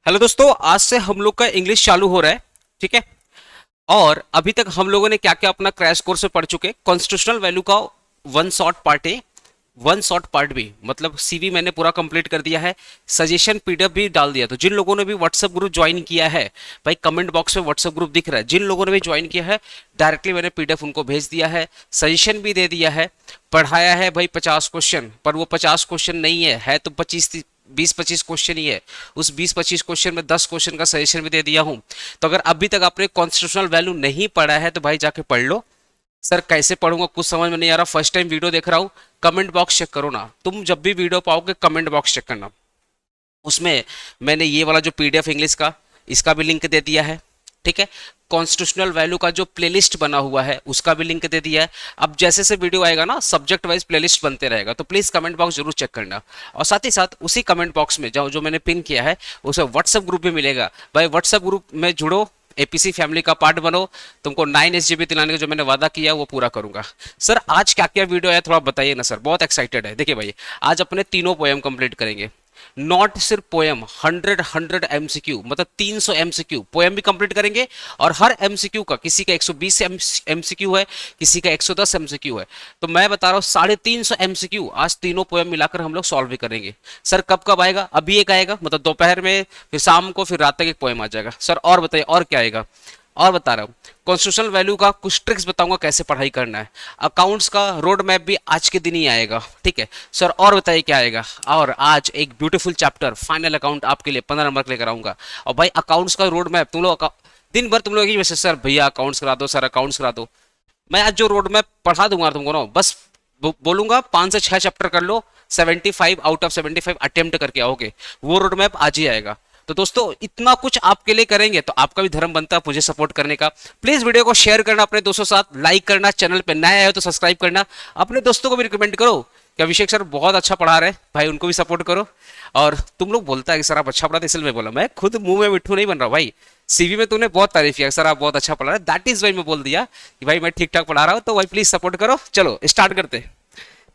Hello दोस्तों, आज से हम लोग का इंग्लिश चालू हो रहा है। ठीक है। और अभी तक हम लोगों ने क्या क्या अपना क्रैश कोर्स में पढ़ चुके हैं। कॉन्स्टिट्यूशनल वैल्यू का one short part A, one short part B, मतलब सीवी मैंने पूरा कंप्लीट कर दिया है। सजेशन पीडीएफ भी डाल दिया। तो जिन लोगों ने भी व्हाट्सएप ग्रुप ज्वाइन किया है भाई, कमेंट बॉक्स में व्हाट्सएप ग्रुप दिख रहा है। जिन लोगों ने भी ज्वाइन किया है डायरेक्टली मैंने पीडीएफ उनको भेज दिया है, सजेशन भी दे दिया है। पढ़ाया है भाई 50 क्वेश्चन, पर वो 50 क्वेश्चन नहीं है तो 20-25 क्वेश्चन ही है। उस 20-25 क्वेश्चन में 10 क्वेश्चन का सजेशन भी दे दिया हूं। तो अगर अभी तक आपने कॉन्स्टिट्यूशनल वैल्यू नहीं पढ़ा है तो भाई जाके पढ़ लो। सर कैसे पढ़ूंगा, कुछ समझ में नहीं आ रहा, फर्स्ट टाइम वीडियो देख रहा हूँ। कमेंट बॉक्स चेक करो ना, तुम जब भी वीडियो पाओगे कमेंट बॉक्स चेक करना। उसमें मैंने ये वाला जो पीडीएफ इंग्लिश का, इसका भी लिंक दे दिया है। ठीक है। कॉन्स्टिट्यूशनल वैल्यू का जो प्लेलिस्ट बना हुआ है उसका भी लिंक दे दिया है। अब जैसे से वीडियो आएगा ना, सब्जेक्ट वाइज प्लेलिस्ट बनते रहेगा, तो प्लीज कमेंट बॉक्स जरूर चेक करना। और साथ ही साथ उसी कमेंट बॉक्स में जो मैंने पिन किया है उसे व्हाट्सएप ग्रुप भी मिलेगा। भाई व्हाट्सएप ग्रुप में जुड़ो, एपीसी फैमिली का पार्ट बनो। तुमको 9 SGB दिलाने का जो मैंने वादा किया वो पूरा करूंगा। सर आज क्या क्या वीडियो है थोड़ा बताइए ना सर, बहुत एक्साइटेड है। देखिए भाई, आज अपने तीनों पोएम कंप्लीट करेंगे। नॉट सिर्फ पोएम, 100 एमसीक्यू, मतलब 300 एमसीक्यू पोएम भी कंप्लीट करेंगे। और हर एमसीक्यू का, किसी का 120 एमसीक्यू है, किसी का 110 एमसीक्यू है। तो मैं बता रहा हूँ 350 एमसीक्यू आज तीनों पोएम मिलाकर हम लोग सॉल्व भी करेंगे। सर कब कब आएगा? अभी एक आएगा, मतलब दोपहर में, फिर शाम को, फिर रात तक एक पोएम आ जाएगा। सर और बताइए और क्या आएगा? और बता रहा हूँ कॉन्स्टिट्यूशनल वैल्यू का कुछ ट्रिक्स बताऊंगा कैसे पढ़ाई करना है। अकाउंट्स का रोड मैप भी आज के दिन ही आएगा। ठीक है सर, और बताइए क्या आएगा? और आज एक ब्यूटीफुल चैप्टर फाइनल अकाउंट आपके लिए 15 नंबर लेकर आऊंगा। और भाई अकाउंट्स का रोड मैप तुम लोग दिन भर तुम लोग यही मैसेज, सर भैया अकाउंट्स करा दो, सर अकाउंट्स करा दो। मैं आज जो रोड मैप पढ़ा दूंगा तुमको ना, बस बोलूंगा 5 से 6 चैप्टर कर लो, 75 आउट ऑफ 75 अटेम्प्ट करके आओगे, वो रोड मैप आज ही आएगा। तो दोस्तों इतना कुछ आपके लिए करेंगे तो आपका भी धर्म बनता है मुझे सपोर्ट करने का। प्लीज वीडियो को शेयर करना अपने दोस्तों के साथ, लाइक करना, चैनल पे नए आए हो तो सब्सक्राइब करना, अपने दोस्तों को भी रिकमेंड करो कि अभिषेक सर बहुत अच्छा पढ़ा रहे भाई, उनको भी सपोर्ट करो। और तुम लोग बोलता है कि सर आप अच्छा पढ़ाते, इसलिए मैं बोला, मैं खुद मुंह में मिट्ठू नहीं बन रहा भाई। सीवी में तूने बहुत तारीफ किया सर आप बहुत अच्छा पढ़ा रहे, दैट इज वाई मैं बोल दिया कि भाई मैं ठीक ठाक पढ़ा रहा हूँ, तो भाई प्लीज सपोर्ट करो। चलो स्टार्ट करते।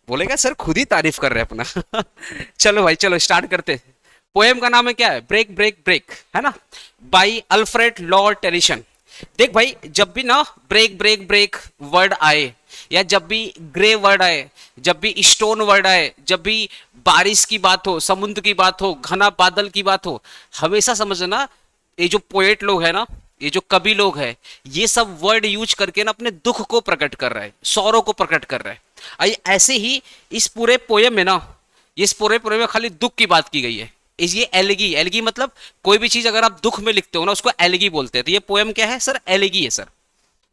बोलेगा सर खुद ही तारीफ कर रहे हैं अपना। चलो भाई चलो स्टार्ट करते। पोएम का नाम है क्या है? ब्रेक ब्रेक ब्रेक, है ना, बाई अल्फ्रेड लॉर्ड टेनिसन। देख भाई, जब भी ना ब्रेक ब्रेक ब्रेक वर्ड आए, या जब भी ग्रे वर्ड आए, जब भी स्टोन वर्ड आए, जब भी बारिश की बात हो, समुद्र की बात हो, घना बादल की बात हो, हमेशा समझना ये जो पोएट लोग है ना, ये जो कवि लोग हैं, ये सब वर्ड यूज करके ना अपने दुख को प्रकट कर रहा है, सौरों को प्रकट कर रहा है। ऐसे ही इस पूरे पोएम में ना, इस पूरे पोएम में खाली दुख की बात की गई है। इस ये एलिगी, एलिगी मतलब कोई भी चीज अगर आप दुख में लिखते हो ना उसको एलिगी बोलते हैं। तो ये पोएम क्या है सर? एलिगी है सर।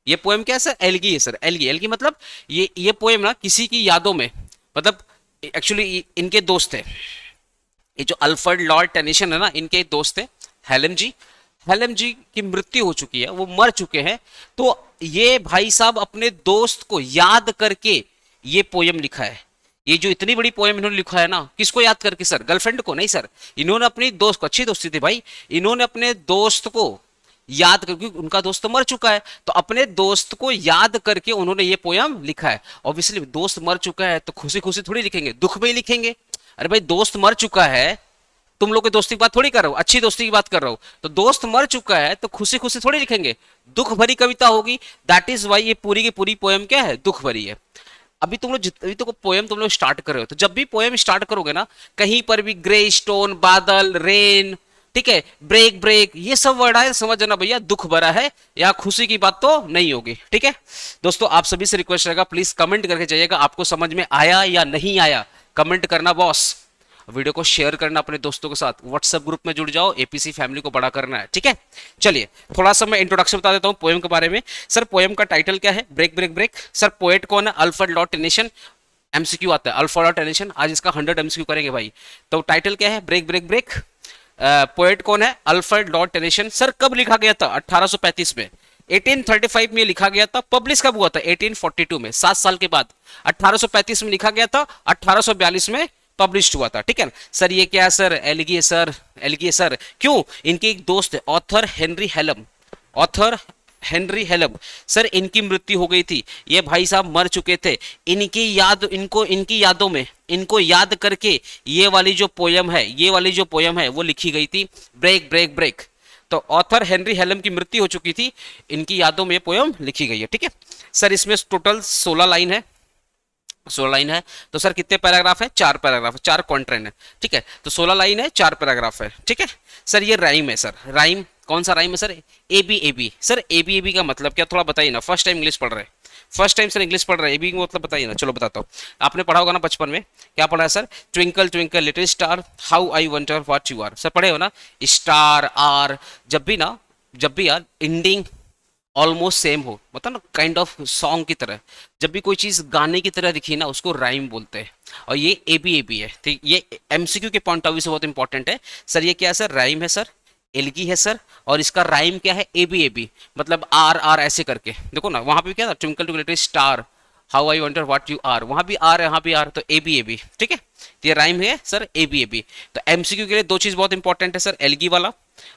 ये पोएम क्या है सर? एलिगी है सर। एलिगी, एलिगी मतलब ये पोएम ना किसी की यादों में, मतलब एक्चुअली इनके दोस्त थे, ये जो अल्फ्रेड लॉर्ड टेनिसन है ना, इनके दोस्त थे हेलेम जी। हेलेम जी की मृत्यु हो चुकी है, वो मर चुके हैं। तो ये भाई साहब अपने दोस्त को याद करके ये पोयम लिखा है। ये जो इतनी बड़ी पोयम इन्होंने लिखा है ना, किसको याद करके सर? गर्लफ्रेंड को नहीं सर, इन्होंने अपनी दोस्त को, अच्छी दोस्ती थी भाई, इन्होंने अपने दोस्त को याद करके, उनका दोस्त तो मर चुका है, तो अपने दोस्त को याद करके उन्होंने ये पोयम लिखा है। ऑब्वियसली दोस्त मर चुका है तो खुशी खुशी थोड़ी लिखेंगे, दुख में ही लिखेंगे। अरे भाई दोस्त मर चुका है, तुम लोग की दोस्ती की बात थोड़ी कर रहा हूँ, अच्छी दोस्ती की बात कर रहा हूँ। तो दोस्त मर चुका है तो खुशी खुशी थोड़ी लिखेंगे, दुख भरी कविता होगी। दैट इज वाई ये पूरी की पूरी पोएम क्या है? दुख भरी है। अभी तुम लोग जितनी तो पोएम तुम लोग स्टार्ट कर रहे हो, तो जब भी पोएम स्टार्ट करोगे ना, कहीं पर भी ग्रे स्टोन, बादल, रेन, ठीक है, ब्रेक ब्रेक, ये सब वर्ड आए समझ जाना भैया दुख भरा है, या खुशी की बात तो नहीं होगी। ठीक है दोस्तों, आप सभी से रिक्वेस्ट रहेगा प्लीज कमेंट करके जाइएगा आपको समझ में आया या नहीं आया, कमेंट करना बॉस। वीडियो को शेयर करना अपने दोस्तों के साथ, व्हाट्सएप ग्रुप में जुड़ जाओ, एपीसी फैमिली को बड़ा करना है। ठीक है, चलिए थोड़ा सा मैं इंट्रोडक्शन बता देता हूँ पोएम के बारे में। सर पोएम का टाइटल क्या है? Break break break. Sir poet कौन है? Alfred Lord Tennyson. एमसीक्यू आता है अल्फ्रेड लॉर्ड टेनिसन, आज इसका 100 एमसीक्यू करेंगे भाई। तो टाइटल क्या है? Break break break. पोएट कौन है? Alfred Lord Tennyson. सर कब लिखा गया था? 1835 में। 1835 में लिखा गया था। पब्लिश कब हुआ था? 1842 में, 7 साल के बाद। 1835 में लिखा गया था, 1842 में पब्लिश हुआ था। ठीक है सर, ये क्या है सर? एलिगी है सर, एलिगी है सर। क्यों? इनके एक दोस्त है Arthur Henry Hallam, Arthur Henry Hallam, sir इनकी मृत्यु हो गई थी, ये भाई साहब मर चुके थे। इनकी याद, इनकी यादों में, इनको याद करके ये वाली जो पोयम है, ये वाली जो पोयम है वो लिखी गई थी, ब्रेक ब्रेक ब्रेक। तो ऑथर हेनरी हेलम की मृत्यु हो चुकी थी, इनकी यादों में ये पोयम लिखी गई है। ठीक है सर, इसमें टोटल 16 लाइन है, 16 लाइन है। तो सर कितने पैराग्राफ है? 4 पैराग्राफ, 4 क्वांट्रेन है। ठीक है, तो 16 लाइन है, 4 पैराग्राफ है। ठीक है सर, ये राइम है सर, राइम कौन सा राइम है sir? A B A B. Sir A B A B का मतलब क्या, थोड़ा बताइए ना, फर्स्ट टाइम इंग्लिश पढ़ रहे हैं, फर्स्ट टाइम सर इंग्लिश पढ़ रहे हैं, ए बी का मतलब बताइए ना। चलो बताता हूँ, आपने पढ़ा होगा ना बचपन में, क्या पढ़ा है sir? Twinkle twinkle little star how I wonder what you are, sir पढ़े हो ना? स्टार आर, जब भी यार एंडिंग ऑलमोस्ट सेम हो, मतलब ना काइंड ऑफ सॉन्ग की तरह, जब भी कोई चीज गाने की तरह दिखी ना, उसको राइम बोलते हैं। और ये ए बी है, ठीक, ये एमसीक्यू के पॉइंट ऑफ व्यू से बहुत इंपॉर्टेंट है सर। ये क्या है सर? राइम है सर, एलगी है सर, और इसका राइम क्या है? ए बी, मतलब आर आर ऐसे करके देखो ना, वहां पे क्या था? Twinkle twinkle star how I wonder what you are, वहां भी आर है, यहाँ भी आर, तो ए बी। ठीक है, तो ये राइम है सर ए बी। तो एमसीक्यू के लिए दो चीज बहुत इंपॉर्टेंट है सर, एलगी वाला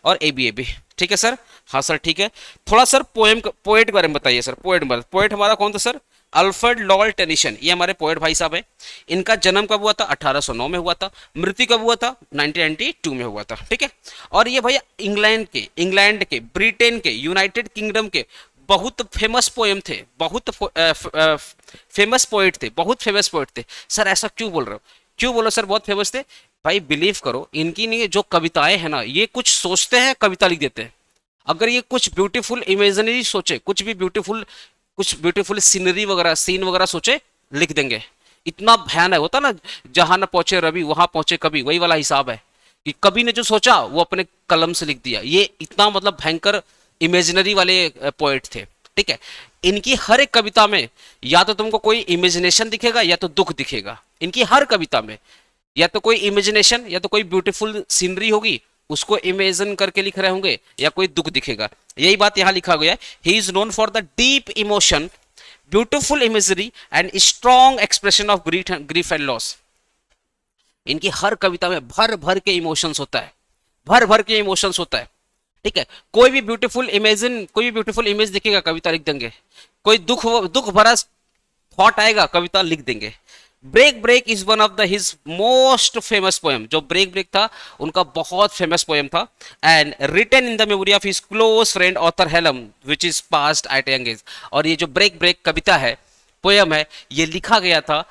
और ए बी। ठीक है सर, हाँ सर ठीक है। थोड़ा सर पोएट के बारे में बताइए सर। पोएट हमारा कौन था सर? अल्फ्रेड लॉर्ड टेनिसन, ये हमारे पोएट भाई साहब हैं। इनका जन्म कब हुआ था? 1809 में हुआ था। मृत्यु कब हुआ था? 1992 में हुआ था। ठीक है, और ये भैया इंग्लैंड के, ब्रिटेन के, यूनाइटेड किंगडम के बहुत फेमस पोएम थे, बहुत फेमस पोएट थे, बहुत फेमस पोएट थे। सर ऐसा क्यों बोल रहे हो? क्यों बोलो सर बहुत फेमस थे? भाई बिलीव करो, इनकी नहीं जो कविताएं है ना, ये कुछ सोचते हैं कविता लिख देते हैं। अगर ये कुछ ब्यूटीफुल इमेजिनरी सोचे, कुछ ब्यूटीफुल सीनरी वगैरह, सीन वगैरह सोचे, लिख देंगे। इतना भयानक होता ना, जहां न पहुंचे रवि वहां पहुंचे कवि, वही वाला हिसाब है कि कवि ने जो सोचा वो अपने कलम से लिख दिया। ये इतना मतलब भयंकर इमेजिनरी वाले पोएट थे। ठीक है, इनकी हर एक कविता में या तो तुमको कोई इमेजिनेशन दिखेगा या तो दुख दिखेगा। इनकी हर कविता में या तो कोई इमेजिनेशन या तो कोई ब्यूटीफुल सीनरी होगी, उसको इमेजिन करके लिख रहे होंगे, या कोई दुख दिखेगा। यही बात यहां लिखा गया है, he is known for the deep emotion, beautiful imagery and strong expression of grief and loss. इनकी हर कविता में भर भर के इमोशंस होता है, भर भर के इमोशंस होता है। ठीक है, कोई भी ब्यूटीफुल इमेज दिखेगा, कविता लिख देंगे। कोई दुख भरा थॉट आएगा, कविता लिख देंगे। Break break is one of the his most famous poem, जो ब्रेक ब्रेक था उनका बहुत फेमस पोएम था, and written in the memory of his close friend Arthur Hallam which is passed at young age. और ये जो break break कविता है, poem है, ये लिखा गया था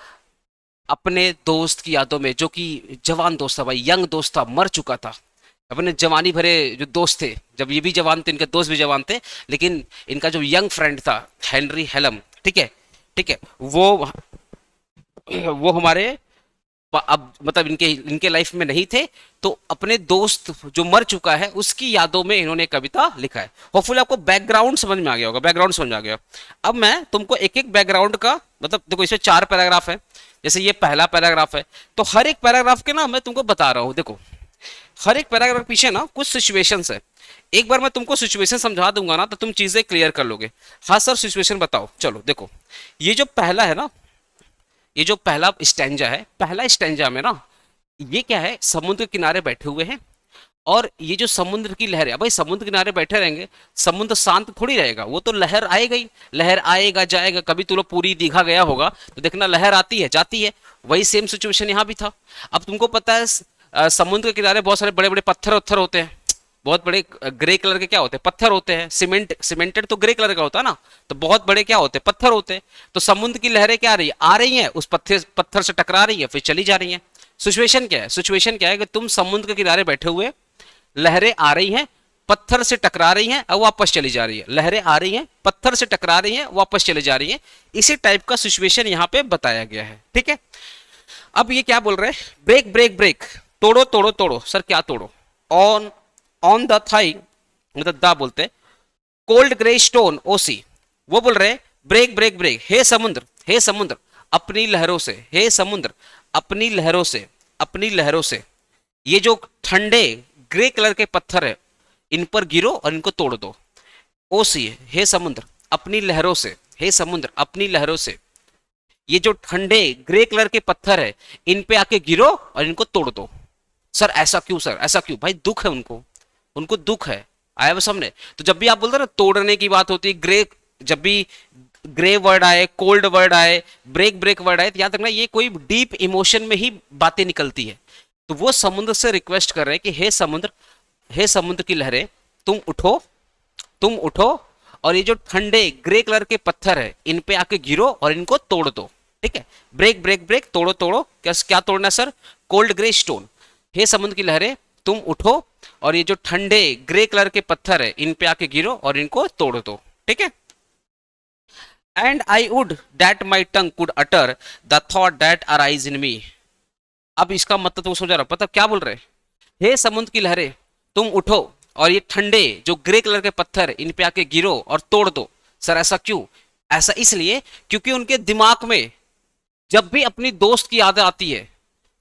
अपने दोस्त की यादों में, जो कि जवान दोस्त था भाई, यंग दोस्त था, मर चुका था। अपने जवानी भरे जो दोस्त थे, जब ये भी जवान थे, इनके दोस्त भी जवान थे, लेकिन इनका जो यंग फ्रेंड था हेनरी हेलम, ठीक है, ठीक है, वो हमारे अब मतलब इनके लाइफ में नहीं थे, तो अपने दोस्त जो मर चुका है उसकी यादों में इन्होंने कविता लिखा है। होपफुली आपको बैकग्राउंड समझ में आ गया होगा, बैकग्राउंड समझ में आ गया। अब मैं तुमको एक एक बैकग्राउंड का मतलब, देखो इसमें 4 पैराग्राफ है, जैसे ये पहला पैराग्राफ है, तो हर एक पैराग्राफ के ना मैं तुमको बता रहा हूँ। देखो हर एक पैराग्राफ के पीछे ना कुछ सिचुएशंस है। एक बार मैं तुमको सिचुएशन समझा दूंगा ना, तो तुम चीजें क्लियर कर लोगे। हाँ सर सिचुएशन बताओ। चलो देखो, ये जो पहला है ना, ये जो पहला स्टैंजा है, पहला स्टैंजा में ना, ये क्या है? समुद्र के किनारे बैठे हुए हैं, और ये जो समुद्र की लहर है, भाई समुद्र किनारे बैठे रहेंगे, समुद्र शांत थोड़ी रहेगा, वो तो लहर आएगा ही, लहर आएगा जाएगा। कभी तो लोग पूरी दीघा गया होगा तो देखना लहर आती है जाती है, वही सेम सिचुएशन यहाँ भी था। अब तुमको पता है समुद्र के किनारे बहुत सारे बड़े बड़े पत्थर उत्थर होते हैं, बहुत बड़े ग्रे कलर के क्या होते हैं? पत्थर होते हैं। सीमेंटेड तो ग्रे कलर का होता है ना, तो बहुत बड़े क्या होते हैं? पत्थर होते हैं। तो समुद्र की लहरें क्या आ रही हैं, उस पत्थर से टकरा रही है, फिर चली जा रही हैं। सिचुएशन क्या है? सिचुएशन क्या है कि तुम समुद्र के किनारे बैठे हुए, लहरें आ रही हैं, पत्थर से टकरा रही हैं और वापस चली जा रही है। लहरें आ रही हैं, पत्थर से टकरा रही हैं, वापस चली जा रही हैं। इसी टाइप का सिचुएशन यहाँ पे बताया गया है। ठीक है, अब ये क्या बोल रहे हैं? ब्रेक ब्रेक ब्रेक, तोड़ो तोड़ो तोड़ो। सर क्या तोड़ो? ऑन द थाई, मतलब दा बोलते, कोल्ड ग्रे स्टोन ओसी, वो बोल रहे ब्रेक ब्रेक ब्रेक, हे समुद्र, हे समुद्र अपनी लहरों से, हे समुद्र अपनी लहरों से, अपनी लहरों से ये जो ठंडे ग्रे कलर के पत्थर है, इन पर गिरो और इनको तोड़ दो। ओसी, हे समुद्र अपनी लहरों से, हे समुद्र अपनी लहरों से ये जो ठंडे ग्रे कलर के पत्थर है, इन पे आके गिरो और इनको तोड़ दो। सर ऐसा क्यों? सर ऐसा क्यों? भाई दुख है उनको, उनको दुख है। आया वो सामने। तो जब भी आप बोलते हो ना तोड़ने की बात होती है, ग्रे, जब भी ग्रे वर्ड आए, कोल्ड वर्ड आए, ब्रेक ब्रेक वर्ड आए, तो याद रखना ये कोई डीप इमोशन में ही बातें निकलती है। तो वो समुद्र से रिक्वेस्ट कर रहे हैं कि हे समुद्र की लहरें, तुम उठो, तुम उठो, और ये जो ठंडे ग्रे कलर के पत्थर है इन पे आके गिरो और इनको तोड़ दो। ठीक है, ब्रेक ब्रेक ब्रेक, तोड़ो तोड़ो, क्या क्या तोड़ना सर? Cold grey stone. हे समुद्र की लहरें, तुम उठो और ये जो ठंडे ग्रे कलर के पत्थर है इन पे आके गिरो और इनको तोड़ दो। ठीक है, and I would that my tongue could utter the thought that arise in me. अब इसका मतलब तुम समझ रहे हो, पता क्या बोल रहे? हे समुद्र की लहरें, तुम उठो और ये ठंडे जो ग्रे कलर के पत्थर इन पे आके गिरो और तोड़ दो। सर ऐसा क्यों? ऐसा इसलिए क्योंकि उनके दिमाग में जब भी अपनी दोस्त की याद आती है,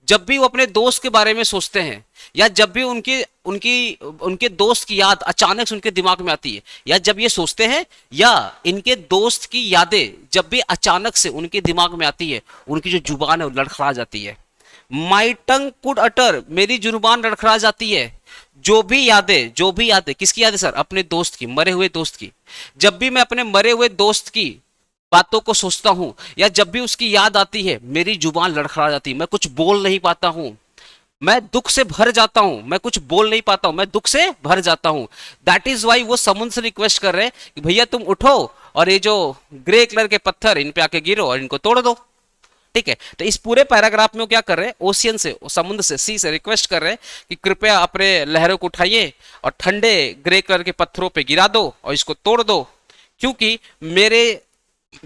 जब भी वो अपने दोस्त के बारे में सोचते हैं, या जब भी उनकी उनकी उनके दोस्त की याद अचानक से उनके दिमाग में आती है, या जब ये सोचते हैं, या इनके दोस्त की यादें जब भी अचानक से उनके दिमाग में आती है, उनकी जो जुबान है वो लड़खड़ा जाती है। माई टंग कुड अटर, मेरी जुबान लड़खड़ा जाती है। जो भी यादें, किसकी यादें सर? अपने दोस्त की, मरे हुए दोस्त की। जब भी मैं अपने मरे हुए दोस्त की बातों को सोचता हूं, या जब भी उसकी याद आती है, मेरी जुबान लड़खड़ा जाती है, मैं कुछ बोल नहीं पाता हूं, मैं दुख से भर जाता हूं, मैं कुछ बोल नहीं पाता हूं, मैं दुख से भर जाता हूं। दैट इज वाई वो समुद्र से रिक्वेस्ट कर रहे हैं कि भैया तुम उठो और ये जो ग्रे कलर के पत्थर इन पे आके गिरो और इनको तोड़ दो। ठीक है, तो इस पूरे पैराग्राफ में वो क्या कर रहे हैं? ओशियन से, समुद्र से, सी से रिक्वेस्ट कर रहे हैं कि कृपया अपने लहरों को उठाइए और ठंडे ग्रे कलर के पत्थरों पे गिरा दो और इसको तोड़ दो, क्योंकि मेरे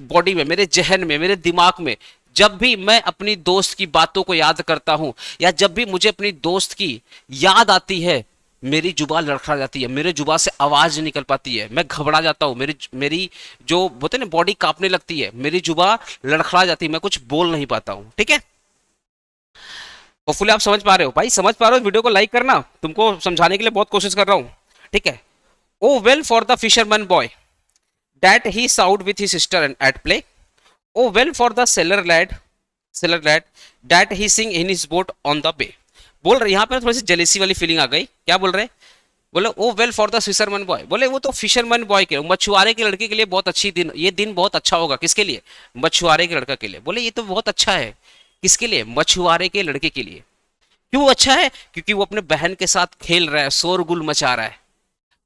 बॉडी में, मेरे जहन में, मेरे दिमाग में जब भी मैं अपनी दोस्त की बातों को याद करता हूं, या जब भी मुझे अपनी दोस्त की याद आती है, मेरी जुबान लड़खड़ा जाती है, मेरे जुबान से आवाज नहीं निकल पाती है, मैं घबरा जाता हूँ, मेरी मेरी जो बोलते हैं ना बॉडी कांपने लगती है, मेरी जुबान लड़खड़ा जाती है, मैं कुछ बोल नहीं पाता हूँ। ठीक है, होपफुली आप समझ पा रहे हो भाई, समझ पा रहे हो? वीडियो को लाइक करना, तुमको समझाने के लिए बहुत कोशिश कर रहा हूँ। ठीक है, O well for the fisherman boy that he sowed with his sister and at play. Oh well for the sailor lad that he sing in his boat on the bay. बोल रहे यहाँ पे थोड़ी सी जेलेसी वाली feeling आ गई। क्या बोल रहे? बोले O well for the fisherman boy, बोले वो तो फिशरमैन बॉय के, मछुआरे के लड़के के लिए बहुत अच्छी दिन, ये दिन बहुत अच्छा होगा। किसके लिए? मछुआरे के लड़का के लिए। बोले ये तो बहुत अच्छा है। किसके लिए? मछुआरे के लड़के के लिए। क्यों अच्छा है? क्योंकि वो अपने बहन के साथ खेल रहा है, शोरगुल मचा रहा है।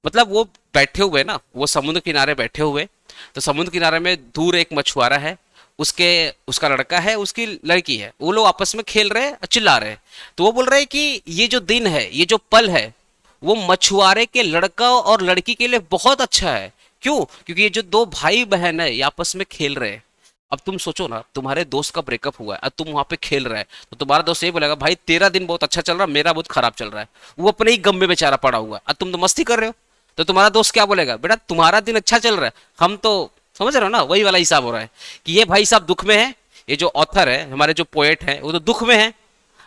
मतलब वो बैठे हुए ना, वो समुद्र किनारे बैठे हुए, तो समुद्र किनारे में दूर एक मछुआरा है, उसके उसका लड़का है, उसकी लड़की है, वो लोग आपस में खेल रहे हैं, चिल्ला रहे हैं। तो वो बोल रहे हैं कि ये जो दिन है, ये जो पल है, वो मछुआरे के लड़का और लड़की के लिए बहुत अच्छा है। क्यों? क्योंकि ये जो दो भाई बहन है ये आपस में खेल रहे हैं। अब तुम सोचो ना, तुम्हारे दोस्त का ब्रेकअप हुआ है, अब तुम वहां पे खेल रहे हैं, तो तुम्हारा दोस्त ये बोलेगा भाई तेरा दिन बहुत अच्छा चल रहा है, मेरा बहुत खराब चल रहा है। वो अपने ही गम में बेचारा पड़ा हुआ है, अब तुम तो मस्ती कर रहे हो, तो तुम्हारा दोस्त क्या बोलेगा? बेटा तुम्हारा दिन अच्छा चल रहा है, हम तो, समझ रहे हो ना, वही वाला हिसाब हो रहा है कि ये भाई साहब दुख में है, ये जो ऑथर है, हमारे जो पोएट है, वो तो दुख में है।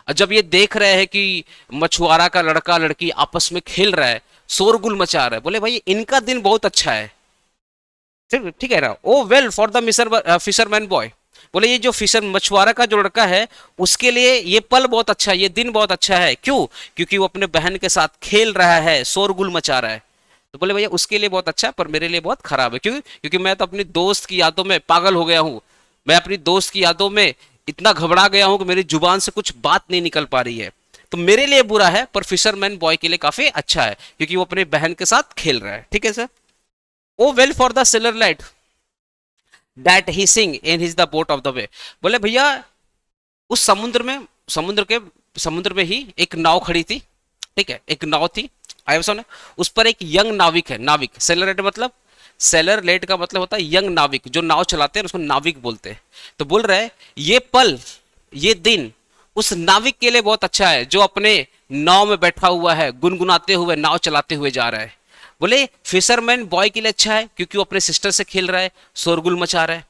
और जब ये देख रहे हैं कि मछुआरा का लड़का लड़की आपस में खेल रहा है, शोरगुल मचा रहा है, बोले भाई इनका दिन बहुत अच्छा है। ठीक ठीक है ना? O well for the fisherman boy, बोले ये जो फिशर मछुआरा का जो लड़का है, उसके लिए ये पल बहुत अच्छा है, ये दिन बहुत अच्छा है। क्यों? क्योंकि वो अपने बहन के साथ खेल रहा है, शोरगुल मचा रहा है। तो बोले भैया उसके लिए बहुत अच्छा है, पर मेरे लिए बहुत खराब है। क्यों? क्योंकि मैं तो अपनी दोस्त की यादों में पागल हो गया हूँ, मैं अपनी दोस्त की यादों में इतना घबरा गया हूँ कि मेरी जुबान से कुछ बात नहीं निकल पा रही है। तो मेरे लिए बुरा है, पर फिशरमैन बॉय के लिए काफी अच्छा है, क्योंकि वो अपने बहन के साथ खेल रहा है। ठीक है sir? O well for the sailor light that he sing in his the boat of the way, बोले भैया उस समुद्र में ही एक नाव खड़ी थी। ठीक है, एक नाव थी, आया सुना, उस पर एक यंग नाविक है। नाविक, सेलर मतलब, सेलर लेट का मतलब होता है यंग नाविक, जो नाव चलाते हैं उसको नाविक बोलते हैं। तो बोल रहे हैं ये पल, ये दिन उस नाविक के लिए बहुत अच्छा है, जो अपने नाव में बैठा हुआ है, गुनगुनाते हुए नाव चलाते हुए जा रहा है। बोले फिशरमैन बॉय के लिए अच्छा है, क्योंकि वो अपने सिस्टर से खेल रहा है, शोरगुल मचा रहा है।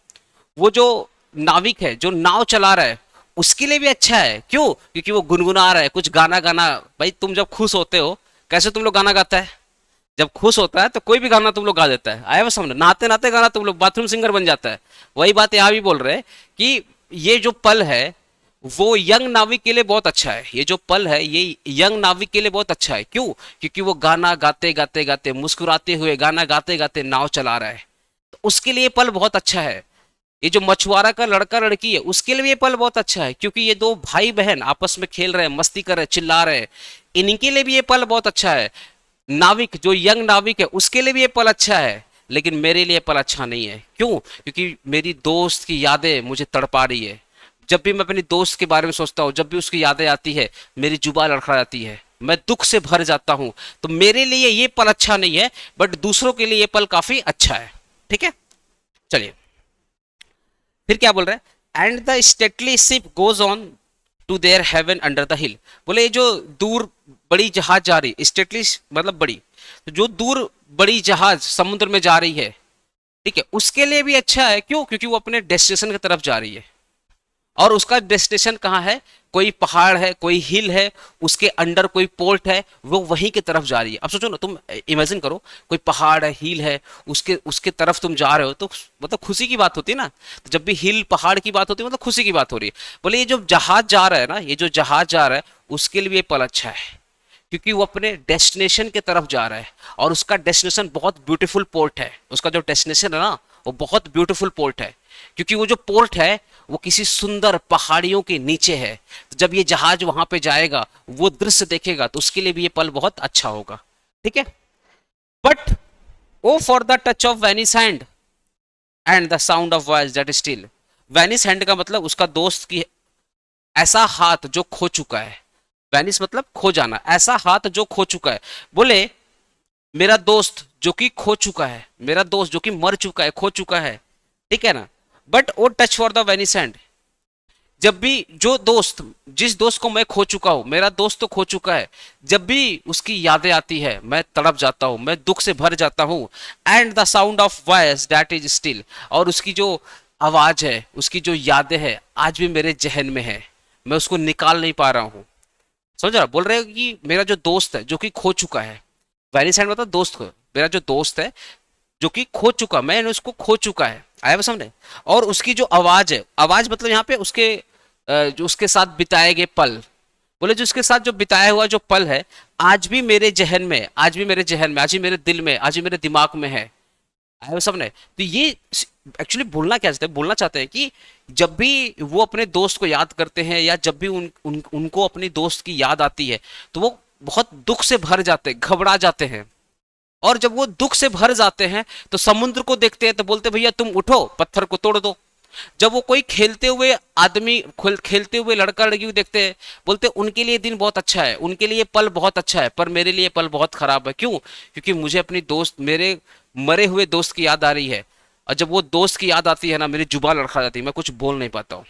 वो जो नाविक है, जो नाव चला रहा है, उसके लिए भी अच्छा है। क्यों? क्योंकि वो गुनगुना रहा है, कुछ गाना गाना। भाई तुम जब खुश होते हो, कैसे तुम लोग गाना गाता है? जब खुश होता है तो कोई भी गाना तुम लोग गा देता है, आया वो समझ, नहाते नहाते गाना तुम लोग बाथरूम सिंगर बन जाता है। वही बात यहाँ भी बोल रहे हैं कि ये जो पल है, वो यंग नाविक के लिए बहुत अच्छा है, ये जो पल है ये यंग नाविक के लिए बहुत अच्छा है। क्यों? क्योंकि वो गाना गाते गाते गाते, मुस्कुराते हुए गाना गाते गाते नाव चला रहा है, तो उसके लिए ये पल बहुत अच्छा है। ये जो मछुआरा का लड़का लड़की है उसके लिए ये पल बहुत अच्छा है, क्योंकि ये दो भाई बहन आपस में खेल रहे हैं, मस्ती कर रहे हैं, चिल्ला रहे हैं, इनके लिए भी ये पल बहुत अच्छा है। नाविक जो यंग नाविक है उसके लिए भी ये पल अच्छा है, लेकिन मेरे लिए पल अच्छा नहीं है। क्यों? क्योंकि मेरी दोस्त की यादें मुझे तड़पा रही है। जब भी मैं अपनी दोस्त के बारे में सोचता हूँ, जब भी उसकी यादें आती है, मेरी जुबान लड़खड़ा जाती है, मैं दुख से भर जाता हूँ। तो मेरे लिए ये पल अच्छा नहीं है, बट दूसरों के लिए ये पल काफी अच्छा है। ठीक है, चलिए फिर क्या बोल रहे हैं, and the stately ship goes on to their haven under the hill. बोले ये जो दूर बड़ी जहाज जा रही, स्टेटली मतलब बड़ी, तो जो दूर बड़ी जहाज समुद्र में जा रही है, ठीक है, उसके लिए भी अच्छा है। क्यों? क्योंकि वो अपने डेस्टिनेशन की तरफ जा रही है, और उसका डेस्टिनेशन कहाँ है? कोई पहाड़ है, कोई हिल है, उसके अंडर कोई पोर्ट है, वो वहीं की तरफ जा रही है। अब सोचो ना, तुम इमेजिन करो, कोई पहाड़ है, हिल है, उसके उसके तरफ तुम जा रहे हो, तो मतलब खुशी की बात होती है ना। तो जब भी हिल पहाड़ की बात होती है, मतलब खुशी की बात हो रही है। बोले ये जो जहाज जा रहा है ना, ये जो जहाज जा रहा है, उसके लिए ये पल अच्छा है, क्योंकि वो अपने डेस्टिनेशन की तरफ जा रहा है, और उसका डेस्टिनेशन बहुत ब्यूटीफुल पोर्ट है। उसका जो डेस्टिनेशन है ना, वो बहुत ब्यूटीफुल पोर्ट है, क्योंकि वो जो पोर्ट है वो किसी सुंदर पहाड़ियों के नीचे है। तो जब ये जहाज वहां पे जाएगा, वो दृश्य देखेगा, तो उसके लिए भी ये पल बहुत अच्छा होगा। ठीक है, but O for the touch of vanished hand and the sound of voice that still. Vanished hand का मतलब उसका दोस्त की, ऐसा हाथ जो खो चुका है। वेनिस मतलब खो जाना, ऐसा हाथ जो खो चुका है। बोले मेरा दोस्त जो कि खो चुका है, मेरा दोस्त जो कि मर चुका है, खो चुका है, ठीक है ना, but O touch for the vanished hand. जब भी जो दोस्त, जिस दोस्त को मैं खो चुका हूं, मेरा दोस्त तो खो चुका है, जब भी उसकी यादें आती है मैं तड़प जाता हूं, मैं दुख से भर जाता हूं। And the sound of voice that is still, और उसकी जो आवाज है, उसकी जो यादें हैं, आज भी मेरे जहन में है, मैं उसको निकाल नहीं पा रहा हूं। समझ रहा? बोल रहे हो कि मेरा जो दोस्त है जो कि खो चुका है, वेनिस हैंड मतलब दोस्त को, मेरा जो दोस्त है जो कि खो चुका, मैंने उसको खो चुका है, आया वो समझे। और उसकी जो आवाज है, आवाज मतलब यहाँ पे उसके जो उसके साथ बिताए गए पल। बोले जो उसके साथ जो बिताया हुआ जो पल है, आज भी मेरे जहन में, आज भी मेरे जहन में, आज भी मेरे दिल में, आज भी मेरे दिमाग में है। आया वो समझे। तो ये एक्चुअली बोलना क्या चाहते हैं? बोलना चाहते हैं कि जब भी वो अपने दोस्त को याद करते हैं, या जब भी उनको अपनी दोस्त की याद आती है, तो वो बहुत दुख से भर जाते हैं, घबरा जाते हैं। और जब वो दुख से भर जाते हैं, तो समुद्र को देखते हैं, तो बोलते भैया तुम उठो, पत्थर को तोड़ दो। जब वो कोई खेलते हुए आदमी, खेलते हुए लड़का लड़की को देखते हैं, बोलते उनके लिए दिन बहुत अच्छा है, उनके लिए पल बहुत अच्छा है, पर मेरे लिए पल बहुत खराब है। क्यों? क्योंकि मुझे अपनी दोस्त, मेरे मरे हुए दोस्त की याद आ रही है, और जब वो दोस्त की याद आती है ना, मेरी जुबान लड़खड़ा जाती है, मैं कुछ बोल नहीं पाता हूँ।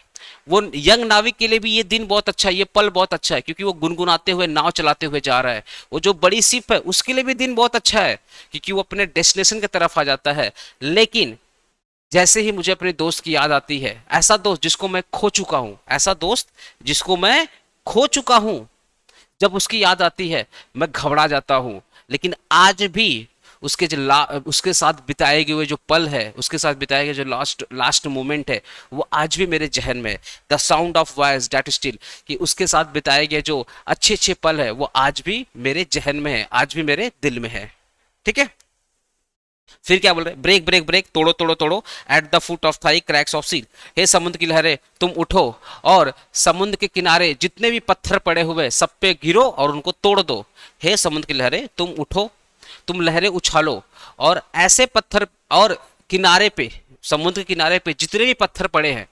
वो यंग नाविक के लिए भी ये दिन बहुत अच्छा है, ये पल बहुत अच्छा है, क्योंकि वो गुनगुनाते हुए नाव चलाते हुए जा रहा है। वो जो बड़ी शिप है उसके लिए भी दिन बहुत अच्छा है, क्योंकि वो अपने डेस्टिनेशन की तरफ आ जाता है। लेकिन जैसे ही मुझे अपने दोस्त की याद आती है, ऐसा दोस्त जिसको मैं खो चुका हूं, ऐसा दोस्त जिसको मैं खो चुका हूं, जब उसकी याद आती है मैं घबरा जाता हूं। लेकिन आज भी उसके उसके साथ बिताए गए हुए जो पल है, उसके साथ बिताए गए जो लास्ट लास्ट मोमेंट है, वो आज भी मेरे जहन में है। The sound of voice that still, कि उसके साथ बिताए गए जो अच्छे अच्छे पल है, वो आज भी मेरे जहन में है, आज भी मेरे दिल में है। ठीक है, फिर क्या बोल रहे? ब्रेक ब्रेक ब्रेक, तोड़ो तोड़ो तोड़ो, at the foot of thy crags of sea. हे समुद्र की लहरें तुम उठो, और समुद्र के किनारे जितने भी पत्थर पड़े हुए सब पे गिरो और उनको तोड़ दो। हे समुद्र की लहरें तुम उठो, तुम लहरें उछालो, और ऐसे पत्थर, और किनारे पे, समुद्र के किनारे पे जितने भी पत्थर पड़े हैं,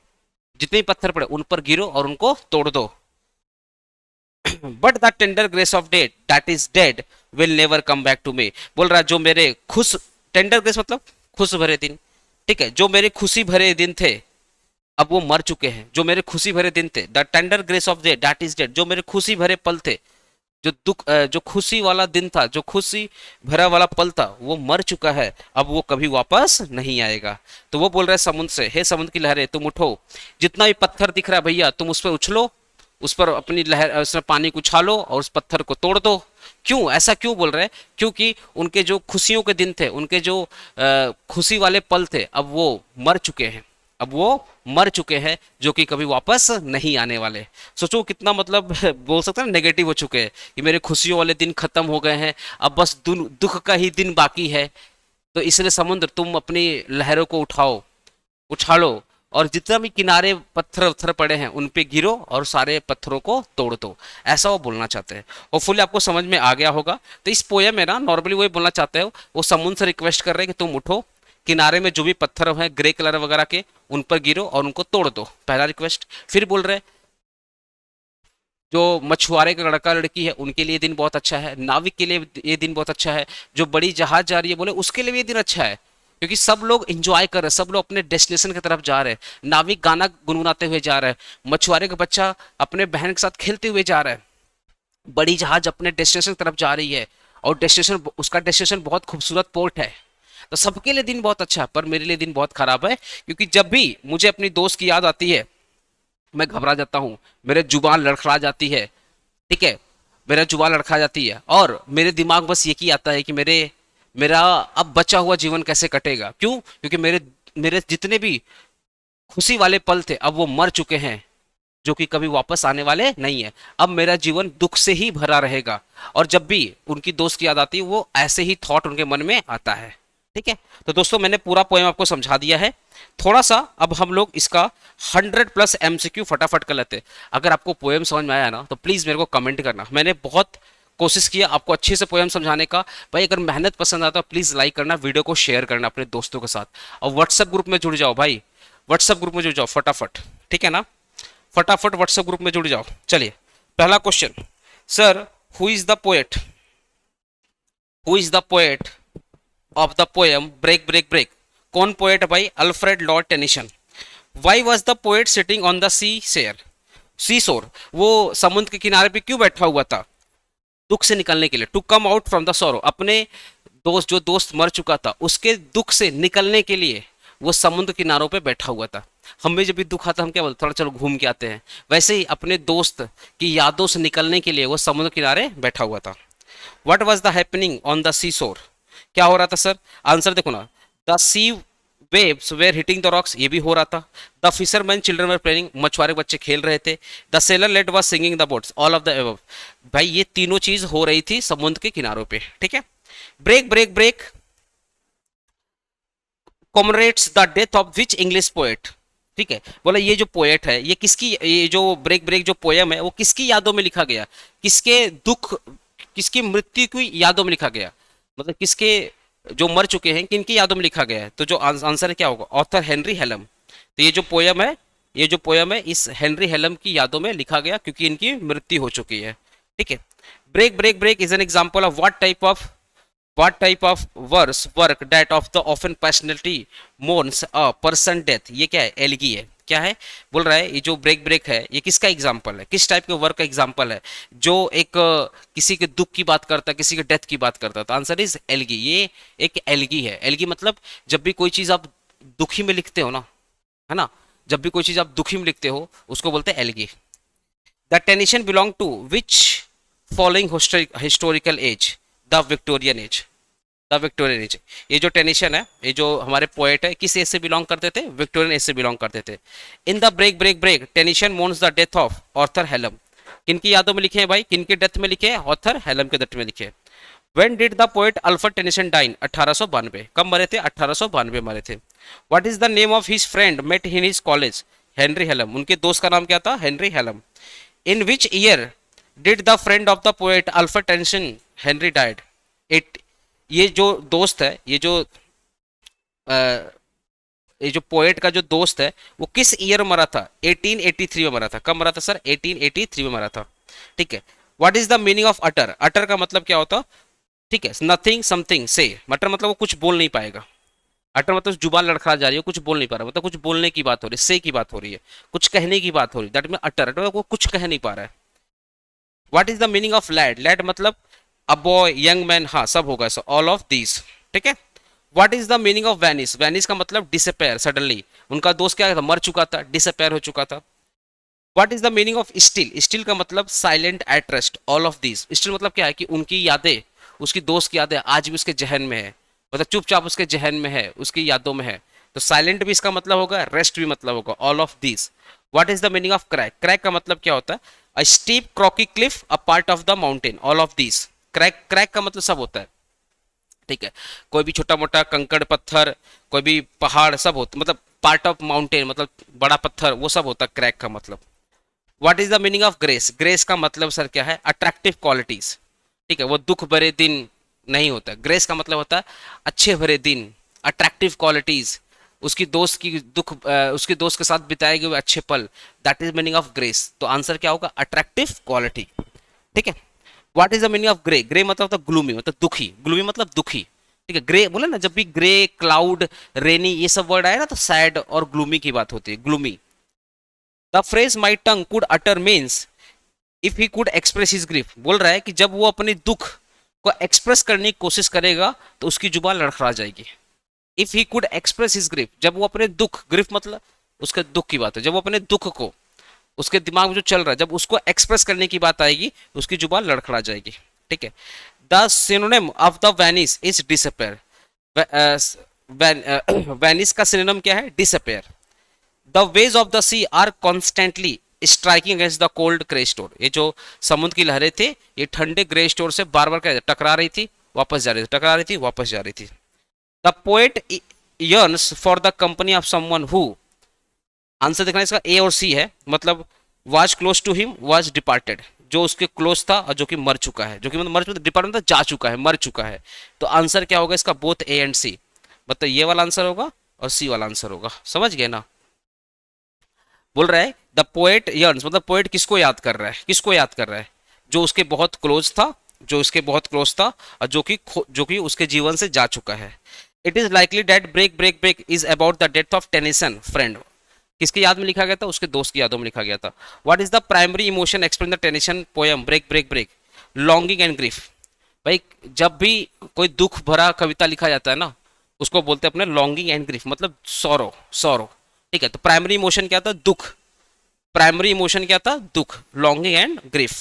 जितने भी पत्थर पड़े उन पर गिरो और उनको तोड़ दो। But the tender grace of dead that is dead will never come back to me. बोल रहा जो मेरे खुश, टेंडर ग्रेस मतलब खुश भरे दिन, ठीक है, जो मेरे खुशी भरे दिन थे अब वो मर चुके हैं। जो मेरे खुशी भरे दिन थे, the tender grace of dead that is dead, जो मेरे खुशी भरे पल थे, जो दुख, जो खुशी वाला दिन था, जो खुशी भरा वाला पल था, वो मर चुका है, अब वो कभी वापस नहीं आएगा। तो वो बोल रहे समुद्र से, हे समुद्र की लहरें तुम उठो, जितना भी पत्थर दिख रहा है भैया तुम उस पर उछलो, उस पर अपनी लहर, उसमें पानी को उछालो और उस पत्थर को तोड़ दो। क्यों ऐसा क्यों बोल रहे हैं? क्योंकि उनके जो खुशियों के दिन थे, उनके जो खुशी वाले पल थे, अब वो मर चुके हैं। अब वो मर चुके हैं जो कि कभी वापस नहीं आने वाले। सोचो कितना मतलब बोल सकते हैं नेगेटिव हो चुके हैं कि मेरे खुशियों वाले दिन खत्म हो गए हैं, अब बस दुख का ही दिन बाकी है। तो इसलिए समुद्र तुम अपनी लहरों को उठाओ, उछालो, और जितना भी किनारे पत्थर उत्थर पड़े हैं उन पे गिरो और सारे पत्थरों को तोड़ दो। ऐसा वो बोलना चाहते हैं। होपफुली आपको समझ में आ गया होगा। तो इस पोयम में ना नॉर्मली वही बोलना चाहते हो, वो समुद्र से रिक्वेस्ट कर रहे हैं कि तुम उठो, किनारे में जो भी पत्थर हैं ग्रे कलर वगैरह के उन पर गिरो और उनको तोड़ दो, पहला रिक्वेस्ट। फिर बोल रहे हैं जो मछुआरे का लड़का लड़की है उनके लिए दिन बहुत अच्छा है, नाविक के लिए ये दिन बहुत अच्छा है, जो बड़ी जहाज जा रही है बोले उसके लिए भी ये दिन अच्छा है, क्योंकि सब लोग एंजॉय कर रहे हैं, सब लोग अपने डेस्टिनेशन की तरफ जा रहे हैं। नाविक गाना गुनगुनाते हुए जा रहा है, मछुआरे का बच्चा अपने बहन के साथ खेलते हुए जा रहा है, बड़ी जहाज अपने डेस्टिनेशन की तरफ जा रही है, और डेस्टिनेशन उसका डेस्टिनेशन बहुत खूबसूरत पोर्ट है। तो सबके लिए दिन बहुत अच्छा है, पर मेरे लिए दिन बहुत खराब है, क्योंकि जब भी मुझे अपनी दोस्त की याद आती है मैं घबरा जाता हूँ, मेरे जुबान लड़खड़ा जाती है। ठीक है, मेरा जुबान लड़खड़ा जाती है और मेरे दिमाग बस ये की आता है कि मेरा अब बचा हुआ जीवन कैसे कटेगा। क्यों? क्योंकि मेरे मेरे जितने भी खुशी वाले पल थे अब वो मर चुके हैं, जो कि कभी वापस आने वाले नहीं है। अब मेरा जीवन दुख से ही भरा रहेगा। और जब भी उनकी दोस्त की याद आती है वो ऐसे ही थॉट उनके मन में आता है। ठीक है, तो दोस्तों मैंने पूरा पोएम आपको समझा दिया है। थोड़ा सा अब हम लोग इसका 100+ एमसीक्यू फटाफट कर लेते हैं। अगर आपको पोएम समझ में आया ना तो प्लीज मेरे को कमेंट करना। मैंने बहुत कोशिश किया आपको अच्छे से पोएम समझाने का। भाई अगर मेहनत पसंद आता तो प्लीज लाइक करना, वीडियो को शेयर करना अपने दोस्तों के साथ, और व्हाट्सएप ग्रुप में जुड़ जाओ भाई। व्हाट्सएप ग्रुप में जुड़ जाओ फटाफट, ठीक है ना? फटाफट व्हाट्सएप ग्रुप में जुड़ जाओ। चलिए पहला question, sir who is the poet, who is the poet of the poem break break break? कौन पोएट है भाई? Alfred Lord Tennyson. Why was the poet sitting on the sea share, sea shore? वो समुद्र के किनारे पे क्यों बैठा हुआ था? दुख से निकलने के लिए, to come out from the sorrow. अपने दोस्त, जो दोस्त मर चुका था उसके दुख से निकलने के लिए वो समुद्र किनारों पे बैठा हुआ था। हमें जब भी दुख आता हम क्या बोलते, थोड़ा चलो घूम के आते हैं। वैसे ही अपने दोस्त की यादों से निकलने के लिए वो समुद्र किनारे बैठा हुआ था। What was the happening on the sea shore? क्या हो रहा था सर? आंसर देखो ना, the sea waves were hitting the rocks, ये भी हो रहा था। The fisherman children were playing, मछुआरे बच्चे खेल रहे थे। The sailor lad was singing the boats, all of the above. भाई ये तीनों चीज हो रही थी समुद्र के किनारों पे। ठीक है, break break break commemorates the death of which English poet? ठीक है, बोला ये जो पोएट है ये किसकी, ये जो ब्रेक ब्रेक जो पोयम है वो किसकी यादों में लिखा गया, किसके दुख, किसकी मृत्यु की यादों में लिखा गया, मतलब किसके जो मर चुके हैं किनकी यादों में लिखा गया है? तो जो आंसर है क्या होगा? Arthur Henry Hallam. तो ये जो पोयम है, ये जो पोयम है इस हेनरी हेलम की यादों में लिखा गया क्योंकि इनकी मृत्यु हो चुकी है। ठीक है, break break break is an example of what type of verse work that of the often personality mourns a person death? ये क्या है? एलगी है। क्या है बोल रहा है? ये जो ब्रेक ब्रेक है ये किसका एग्जाम्पल है, किस टाइप के वर्क का एग्जाम्पल है जो एक किसी के दुख की बात करता है, किसी के डेथ की बात करता है? तो आंसर इज एलगी। ये एक एलगी है। एलगी मतलब जब भी कोई चीज आप दुखी में लिखते हो ना, है ना, जब भी कोई चीज आप दुखी में लिखते हो उसको बोलते हैं elegy. The Tennyson belong to which following historical age? The Victorian age, the Victorian age. ये जो टेनिशन है, ये जो हमारे पोएट है, किस एज से बिलोंग करते थे? विक्टोरियन एज से बिलोंग करते थे। In the break break break Tennyson mourns the death of Arthur Hallam. किनकी यादों में लिखे हैं भाई? किनके डेथ में लिखे हैं? ऑर्थर हेलम के डेथ में लिखे। When did the poet Alfred Tennyson die? 1892। कब मरे थे? 1892 मरे थे। What is the name of his friend met in his college? Henry Hallam. उनके दोस्त का नाम क्या था? Henry Hallam. In which year did the friend of the poet Alfred Tennyson Henry died? It, ये जो दोस्त है, ये जो पोएट का जो दोस्त है वो किस ईयर मरा था? 1883 में मरा था। कब मरा था सर? 1883 में मरा था। ठीक है, what is the meaning of utter? Utter का मतलब क्या होता? ठीक है, नथिंग समथिंग से। अटर मतलब वो कुछ बोल नहीं पाएगा। अटर मतलब जुबान लड़खड़ा जा रही है, कुछ बोल नहीं पा रहा, मतलब कुछ बोलने की बात हो रही है, से की बात हो रही है, कुछ कहने की बात हो रही है, दैट मीन अटर। अटर वो कुछ कह नहीं पा रहा है। What is the meaning of lad? Lad मतलब अ बॉय, यंग मैन, हाँ सब होगा, सो ऑल ऑफ दीज। ठीक है, what is the meaning of Venice? Venice का मतलब डिसअपेयर, सडनली। उनका दोस्त क्या था? मर चुका था, डिसअपेयर हो चुका था। What is the meaning of still? Still का मतलब silent at rest, all of these. Still मतलब क्या है कि उनकी यादें, उसकी दोस्त की यादें आज भी उसके जहन में है, मतलब चुपचाप उसके जहन में है, उसकी यादों में है। तो साइलेंट भी इसका मतलब होगा, रेस्ट भी मतलब होगा, all of these. What is the meaning of crag? Crag का मतलब क्या होता है? A steep craggy cliff, a part of the mountain, all of these. Crag, crag का मतलब सब होता है, ठीक है। कोई भी छोटा मोटा कंकड़ पत्थर, कोई भी पहाड़, सब होता मतलब पार्ट ऑफ माउंटेन, मतलब बड़ा पत्थर, वो सब होता है क्रैक का मतलब। What is the meaning of grace? Grace का मतलब सर क्या है? अट्रैक्टिव क्वालिटीज, ठीक है। वो दुख भरे दिन नहीं होता। ग्रेस का मतलब होता है अच्छे भरे दिन, अट्रैक्टिव क्वालिटीज, उसकी दोस्त की दुख उसके दोस्त के साथ बिताए गए अच्छे पल, that is meaning of grace. तो आंसर क्या होगा? अट्रैक्टिव क्वालिटी, ठीक है। What is the meaning of grey? Grey मतलब होता है ग्लूमी, मतलब दुखी, ग्लूमी मतलब दुखी, ठीक है। ग्रे बोले ना, जब भी ग्रे, क्लाउड, रेनी, ये सब वर्ड आए ना तो सैड और ग्लूमी की बात होती है, gloomy. The phrase my tongue could utter means if he could express his grief, बोल रहा है कि जब वो अपने दुख को एक्सप्रेस करने की कोशिश करेगा तो उसकी जुबान लड़खड़ा जाएगी। If he could express his grief, जब वो अपने दुख, ग्रीफ मतलब उसके दुख की बात है, जब वो अपने दुख को, उसके दिमाग में जो चल रहा है, जब उसको एक्सप्रेस करने की बात आएगी उसकी जुबान लड़खड़ा जाएगी, ठीक है। The synonym of the vanish is disappear. Vanish का सिनोनिम क्या है? Disappear. The waves of the sea are constantly striking against the cold grey stones, ये जो समुद्र की लहरें थे ये ठंडे ग्रे स्टोर से बार बार टकरा रही थी, वापस जा रही थी, टकरा रही थी, वापस जा रही थी। The poet yearns for the company of someone who, answer देखना इसका ए और सी है, मतलब was close to him, was departed, जो उसके क्लोज था और जो कि मर चुका है, जो कि मतलब मर चुका, डिपार्ट मतलब जा चुका है, मर चुका है। तो आंसर क्या होगा इसका? बोथ ए एंड सी, मतलब ये वाला आंसर होगा और सी वाला आंसर होगा, समझ गए ना। बोल रहा है द पोएट यर्न्स, मतलब पोएट किसको याद कर रहा है? किसको याद कर रहा है? जो उसके बहुत क्लोज था, जो उसके बहुत क्लोज था और जो कि उसके जीवन से जा चुका है। It is likely that break break break is about the death of Tennyson friend, किसकी याद में लिखा गया था? उसके दोस्त की यादों में लिखा गया था। What is the primary emotion express the Tennyson poem break break break? Longing and grief. भाई जब भी कोई दुख भरा कविता लिखा जाता है ना, उसको बोलते हैं अपने लॉन्गिंग एंड ग्रीफ, मतलब सौरो, सौरो, ठीक है। तो प्राइमरी इमोशन क्या था? दुख। प्राइमरी इमोशन क्या था? दुख, लॉन्गिंग एंड ग्रीफ,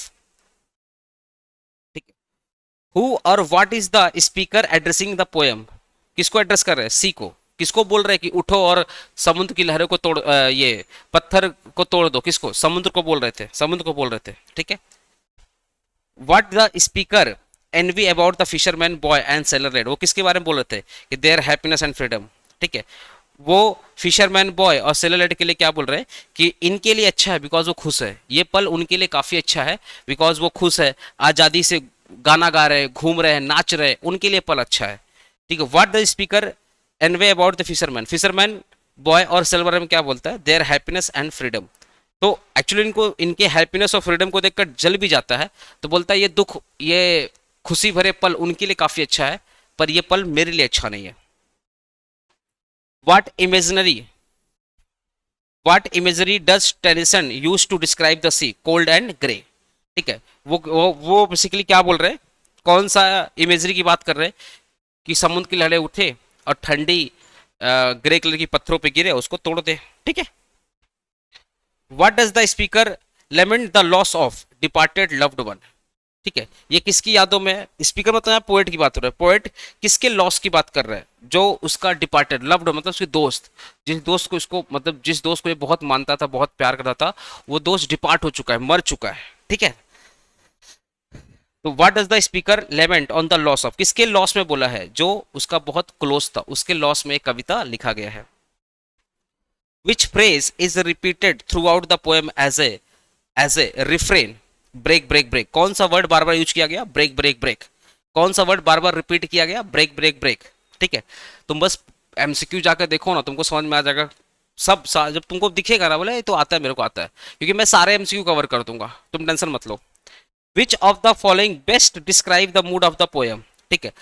ठीक है। हु और what is the speaker addressing the poem? किसको एड्रेस कर रहे हैं? सी को। किसको बोल रहे हैं कि उठो और समुद्र की लहरों को तोड़, ये पत्थर को तोड़ दो? किसको? समुद्र को बोल रहे थे, समुद्र को बोल रहे थे, ठीक है। What the speaker envy about the fisherman boy and sailor lad, वो किसके बारे में बोल रहे थे? कि देयर हैप्पीनेस एंड फ्रीडम, ठीक है। वो फिशरमैन बॉय और सेलर लेड के लिए क्या बोल रहे हैं? कि इनके लिए अच्छा है बिकॉज वो खुश है, ये पल उनके लिए काफी अच्छा है बिकॉज वो खुश है, आजादी से गाना गा रहे हैं, घूम रहे हैं, नाच रहे हैं, उनके लिए पल अच्छा है, ठीक है। What the speaker envy about the fisherman, fisherman boy और सेलर में क्या बोलता है? Their happiness and freedom. तो एक्चुअली इनको, इनके हैप्पीनेस और फ्रीडम को देखकर जल भी जाता है, तो बोलता है ये दुख, ये खुशी भरे पल उनके लिए काफी अच्छा है पर ये पल मेरे लिए अच्छा नहीं है। What imaginary, what imagery does Tennyson use to describe the sea cold and grey, ठीक है। वो बेसिकली क्या बोल रहे हैं? कौन सा इमेजरी की बात कर रहे हैं? कि समुद्र की लहरें उठे और ठंडी ग्रे कलर की पत्थरों पे गिरे, उसको तोड़ दे, ठीक है। What does the speaker lament the loss of departed loved one, ठीक है। ये किसकी यादों में है? स्पीकर मतलब यहाँ पोएट की बात हो रहा है। पोएट किसके लॉस की बात कर रहा है? जो उसका डिपार्टेड, लव्ड मतलब उसके दोस्त, जिस दोस्त को इसको, मतलब जिस दोस्त को ये बहुत मानता था, बहुत प्यार करता था, वो दोस्त डिपार्ट हो चुका है, मर चुका है, ठीक है। तो what does the speaker lament on the loss of, किसके लॉस में बोला है? जो उसका बहुत क्लोज था, उसके लॉस में एक कविता लिखा गया है। Which phrase is repeated throughout the poem as a refrain? Break break break, कौन सा वर्ड बार बार यूज किया गया? Break break break. कौन सा वर्ड बार बार रिपीट किया गया? ब्रेक ब्रेक ब्रेक, ठीक है। तुम बस एमसीक्यू जाकर देखो ना, तुमको समझ में आ जाएगा सब जब तुमको दिखेगा ना, बोले ये तो आता है, मेरे को आता है, क्योंकि मैं सारे एमसीक्यू कवर कर दूंगा, तुम टेंशन मत लो। Which of the following best describe the mood of the poem, ठीक है।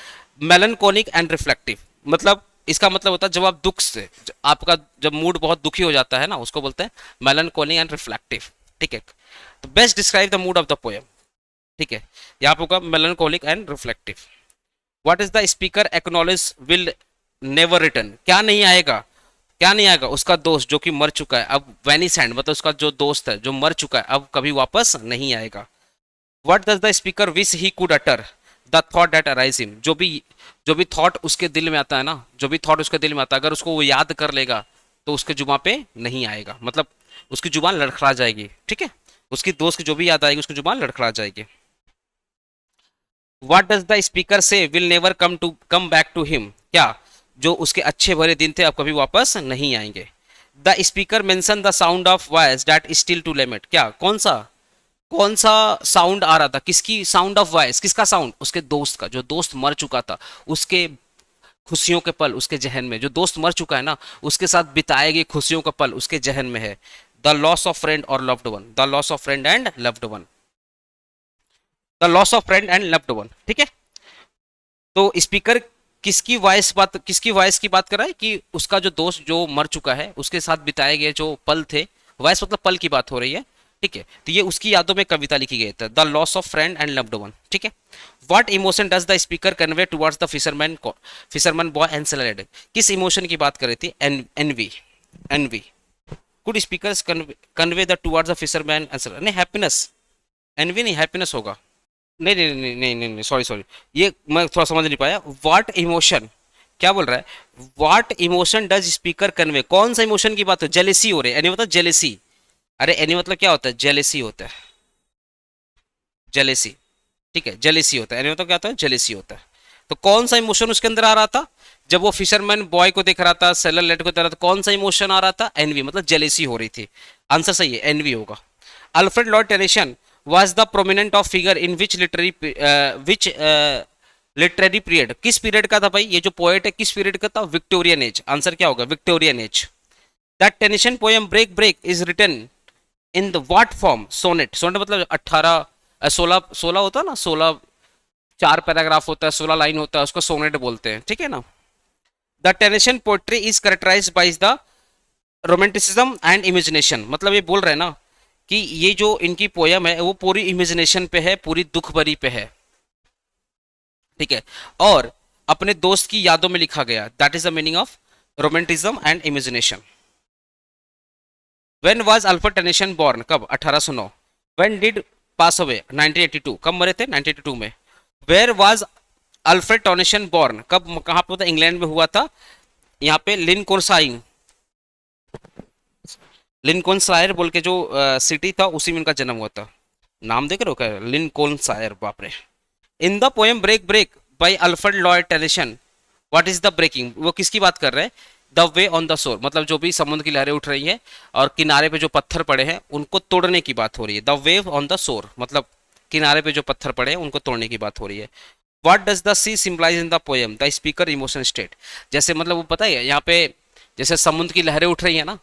मेलनकोनिक एंड रिफ्लेक्टिव, मतलब इसका मतलब होता है जब आप दुख से, आपका जब मूड बहुत दुखी हो जाता है ना, उसको बोलते हैं मेलनकोनिक एंड रिफ्लेक्टिव, ठीक है। तो best describe the mood of the poem, ठीक है। यहाँ पे होगा melancholic and reflective. What is the speaker acknowledge will never return, क्या नहीं आएगा? क्या नहीं आएगा? उसका दोस्त जो कि मर चुका है, अब वैनिस हैंड मतलब उसका जो दोस्त है जो मर चुका है अब कभी वापस नहीं आएगा। What does the speaker wish he could utter the thought that arise him, जो भी थॉट उसके दिल में आता है ना, जो भी थॉट उसके दिल में आता है, अगर उसको वो याद कर लेगा तो उसके जुबान पे नहीं आएगा, मतलब उसकी जुबान लड़खड़ा जाएगी, ठीक है। उसकी दोस्त की जो भी याद आएगी उसकी जुबान लड़खड़ा जाएगी। What does the speaker say will never come back to him, क्या जो उसके अच्छे भरे दिन थे अब कभी वापस नहीं आएंगे। The speaker mention the sound of voice that still to limit, क्या कौन सा साउंड आ रहा था, किसकी साउंड ऑफ वॉइस, किसका साउंड, उसके दोस्त का, जो दोस्त मर चुका था, उसके खुशियों के पल उसके जहन में, जो दोस्त मर चुका है ना उसके साथ बिताए गए खुशियों का पल उसके जहन में है। द लॉस ऑफ फ्रेंड और loved one, the loss of friend and loved one, the loss of friend and loved one, ठीक है। तो स्पीकर किसकी वॉइस की बात कर रहा है कि उसका जो दोस्त जो मर चुका है उसके साथ बिताए गए जो पल थे, वॉइस मतलब पल की बात हो रही है, ठीक है। तो ये उसकी यादों में कविता लिखी गई थी, the loss of friend and loved one, ठीक है। What emotion does the speaker convey towards the fisherman boy and sailor, किस इमोशन की बात कर रही थी, envy, envy. Could speakers convey the towards the fisherman and sailor, नहीं happiness, envy नहीं हैप्पीनेस होगा, नहीं नहीं नहीं नहीं नहीं नहीं, सॉरी सॉरी, ये मैं थोड़ा समझ नहीं पाया। व्हाट इमोशन क्या बोल रहा है, what emotion does speaker convey, कौन सा इमोशन की बात हो, जेलेसी हो रही है, एनी मतलब जेलेसी, अरे एनी मतलब क्या होता है, जेलेसी होता है, जेलेसी, ठीक है, जेलेसी होता है, एनी मतलब क्या होता है, जेलेसी होता है। तो कौन सा इमोशन उसके अंदर आ रहा था जब वो फिशरमैन बॉय को देख रहा था, सेलर लेट को देख रहा था, कौन सा इमोशन आ रहा था, एनवी, मतलब जेलेसी हो रही थी। आंसर सही है, एनवी होगा। Alfred Lord Tennyson was the prominent of figure in which literary period, किस पीरियड का था भाई, ये जो पोएट है किस पीरियड का था, विक्टोरियन एज, आंसर क्या होगा, Victorian age. The Tennyson poem break break is written in the what form, sonnet, sonnet मतलब 18 16 16 होता है ना, 16 4 पैराग्राफ होता है, 16 लाइन होता है, उसको सोनेट बोलते हैं, ठीक है ना। The Tennyson poetry is characterised by the romanticism and imagination, मतलब ये बोल रहे हैं ना कि ये जो इनकी पोयम है वो पूरी इमेजिनेशन पे है, पूरी दुख भरी पे है, ठीक है, और अपने दोस्त की यादों में लिखा गया, that is the meaning of romanticism and imagination. When was Alfred Tennyson born, कब, 1809। व्हेन डिड पास अवे, 1982, कब मरे थे, 1982 में। Where was Alfred Tennyson born, कब कहां पे था, इंग्लैंड में हुआ था, यहाँ पे लिनकोनसाइन, लिनकोनसायर बोल के जो सिटी था उसी में इनका जन्म हुआ था। नाम देख रहे हो क्या, लिनकोनसायर, बाप रे। In the poem break break by Alfred Lord Tennyson, what is the breaking, वो किसकी बात कर रहे हैं, the way on the shore, मतलब जो भी समुद्र की लहरें उठ रही हैं और किनारे पे जो पत्थर पड़े हैं उनको तोड़ने की बात हो रही है, the wave on the shore मतलब किनारे पे जो पत्थर पड़े हैं उनको तोड़ने की बात हो रही है। What does the sea symbolize in the poem, the speaker emotion state, जैसे मतलब वो पता है यहाँ पे जैसे समुद्र की लहरें उठ रही है ना,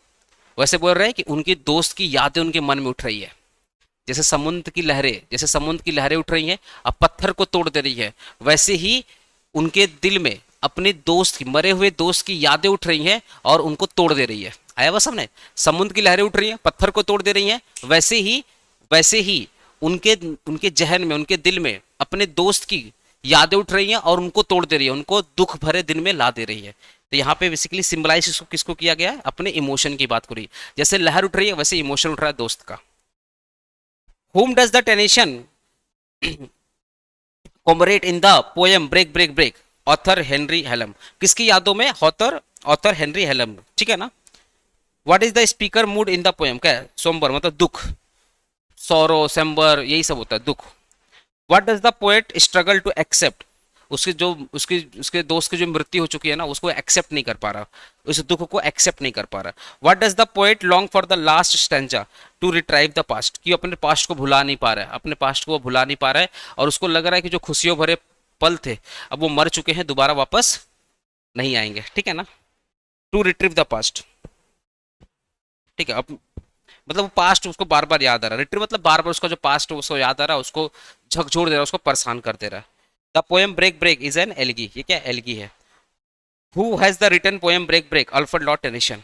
वैसे बोल रहे हैं कि उनकी दोस्त की यादें उनके मन में उठ रही है, जैसे समुद्र की लहरें उठ रही हैं अब पत्थर को तोड़ दे रही है, वैसे ही उनके दिल में अपने दोस्त की, मरे हुए दोस्त की यादें उठ रही हैं और उनको तोड़ दे रही है। आया बस हमने, समुद्र की लहरें उठ रही हैं पत्थर को तोड़ दे रही हैं, वैसे ही उनके उनके जहन में, उनके दिल में अपने दोस्त की यादें उठ रही हैं और उनको तोड़ दे रही है, उनको दुख भरे दिन में ला दे रही है। तो यहाँ पे बेसिकली सिंबलाइज किसको किया गया है, अपने इमोशन की बात करी, जैसे लहर उठ रही है वैसे इमोशन उठ रहा है दोस्त का। Whom does the tension commemorate in the poem Break Break Break? Arthur Henry Hallam, किसकी यादों में, ऑथर हेनरी हेलम, ठीक है ना। What is the speaker mood in the poem, क्या है, सोम्बर मतलब दुख, सौरो सेम्बर यही सब होता है, दुख। What does the poet struggle to accept, उसके दोस्त की जो मृत्यु हो चुकी है ना उसको एक्सेप्ट नहीं कर पा रहा, उस दुख को एक्सेप्ट नहीं कर पा रहा। What does the poet long for the last stanza to retrieve the past, कि अपने पास्ट को भुला नहीं पा रहा है, अपने पास्ट को वो भुला नहीं पा रहा है और उसको लग रहा है कि जो खुशियों भरे पल थे अब वो मर चुके हैं, दोबारा वापस नहीं आएंगे, ठीक है ना। टू रिट्रीव द पास्ट, ठीक है, अब मतलब वो पास्ट उसको बार बार याद आ रहा है, रिट्रीव मतलब बार बार उसका जो पास्ट उसको याद आ रहा है, उसको झकझोर दे रहा है, उसको परेशान कर दे रहा है। The poem break break is an elegy, ये क्या एलगी है। Who has the written poem break break, Alfred Lord Tennyson,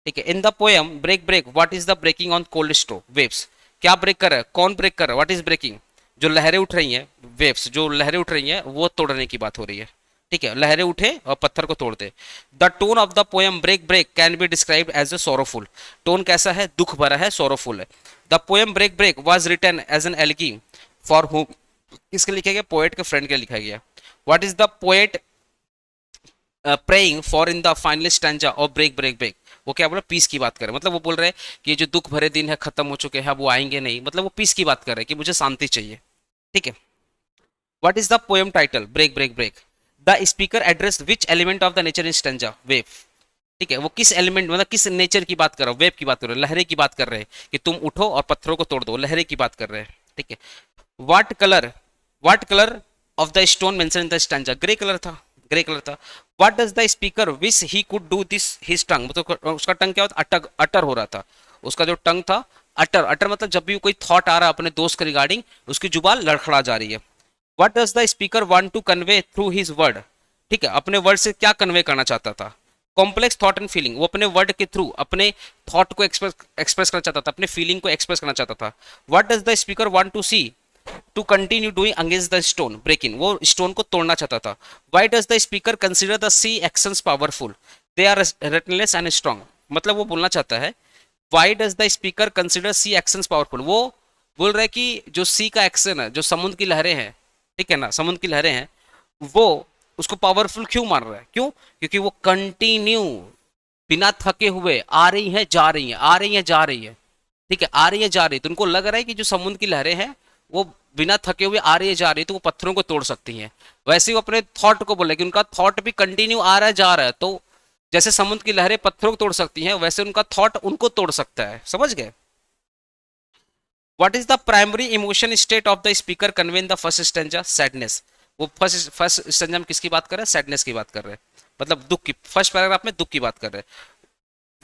ठीक है। In the poem break break what is the breaking on cold stone waves, क्या break कर रहा है, कौन ब्रेक कर रहा है, व्हाट इज ब्रेकिंग, जो लहरें उठ रही हैं, वेव्स जो लहरें उठ रही हैं वो तोड़ने की बात हो रही है, ठीक है, लहरें उठे और पत्थर को तोड़ दे। The tone of the poem break break can be described as a sorrowful, tone कैसा है, दुख भरा है, सोरोफुल है। The poem break break was written as an elegy for whom, किसके लिखा गया? पोएट के फ्रेंड के लिखा गया। What is the poet praying for in the final stanza और ब्रेक ब्रेक ब्रेक? वो क्या बोल रहा है? पीस की बात कर रहे हैं। मतलब वो बोल रहे हैं कि ये जो दुख भरे दिन है खत्म हो चुके हैं, वो आएंगे नहीं। मतलब वो पीस की बात कर रहे हैं कि मुझे शांति चाहिए। ठीक है। What is the poem title? Break break break. The speaker address which element of the nature in stanza? Wave. ठीक है, वो किस एलिमेंट मतलब किस नेचर की बात कर रहा है? वेव की बात कर रहे हैं, लहरें की बात कर रहे हैं कि तुम उठो और पत्थरों को तोड़ दो, लहरें की बात कर रहे हैं। ठीक है। What colour, what colour of the stone mention in the stanza? Grey colour था, ग्रे कलर था। What does the speaker wish he could do this his टंग? मतलब उसका टंग क्या होता? अटक, अटर हो रहा था। उसका जो टंग था, अटर, अटर मतलब जब भी कोई थॉट आ रहा है अपने दोस्त के रिगार्डिंग, उसकी जुबान लड़खड़ा जा रही है। What does the speaker want to convey through his word? ठीक है, अपने वर्ड से क्या कन्वे करना चाहता था? Complex thought and feeling. वो अपने वर्ड के थ्रू अपने थॉट को एक्सप्रेस करना चाहता था, अपने फीलिंग को एक्सप्रेस करना चाहता था। What does the speaker want to see to continue doing against the stone? Break in, वो स्टोन को तोड़ना चाहता था। Why does the speaker consider the sea actions powerful? They are restless and strong. मतलब वो बोलना चाहता है, why does the speaker consider sea actions powerful? वो बोल रहा है कि जो सी का एक्शन है, जो समुद्र की लहरें हैं, ठीक है ना, समुद्र की लहरें हैं, वो उसको पावरफुल क्यों मान रहा है? क्यों? क्योंकि वो कंटिन्यू बिना थके हुए आ रही है जा रही है, आ रही है जा रही है। ठीक है, आ रही है जा रही है, तो उनको लग रहा है कि जो समुद्र की लहरें हैं वो बिना थके हुए आ रही है जा रही है, तो वो पत्थरों को तोड़ सकती हैं। वैसे ही वो अपने थॉट को बोले कि उनका थॉट भी कंटिन्यू आ रहा है जा रहा है, तो जैसे समुद्र की लहरें पत्थरों को तोड़ सकती हैं, वैसे उनका थॉट उनको तोड़ सकता है। समझ गए? What is the primary emotion state of the speaker convey in the first stanza? Sadness. वो फर्स्ट स्टेंजा में किसकी बात कर रहे हैं? सैडनेस की बात कर रहे हैं, मतलब दुख की। फर्स्ट पैराग्राफ में दुख की बात कर रहे हैं।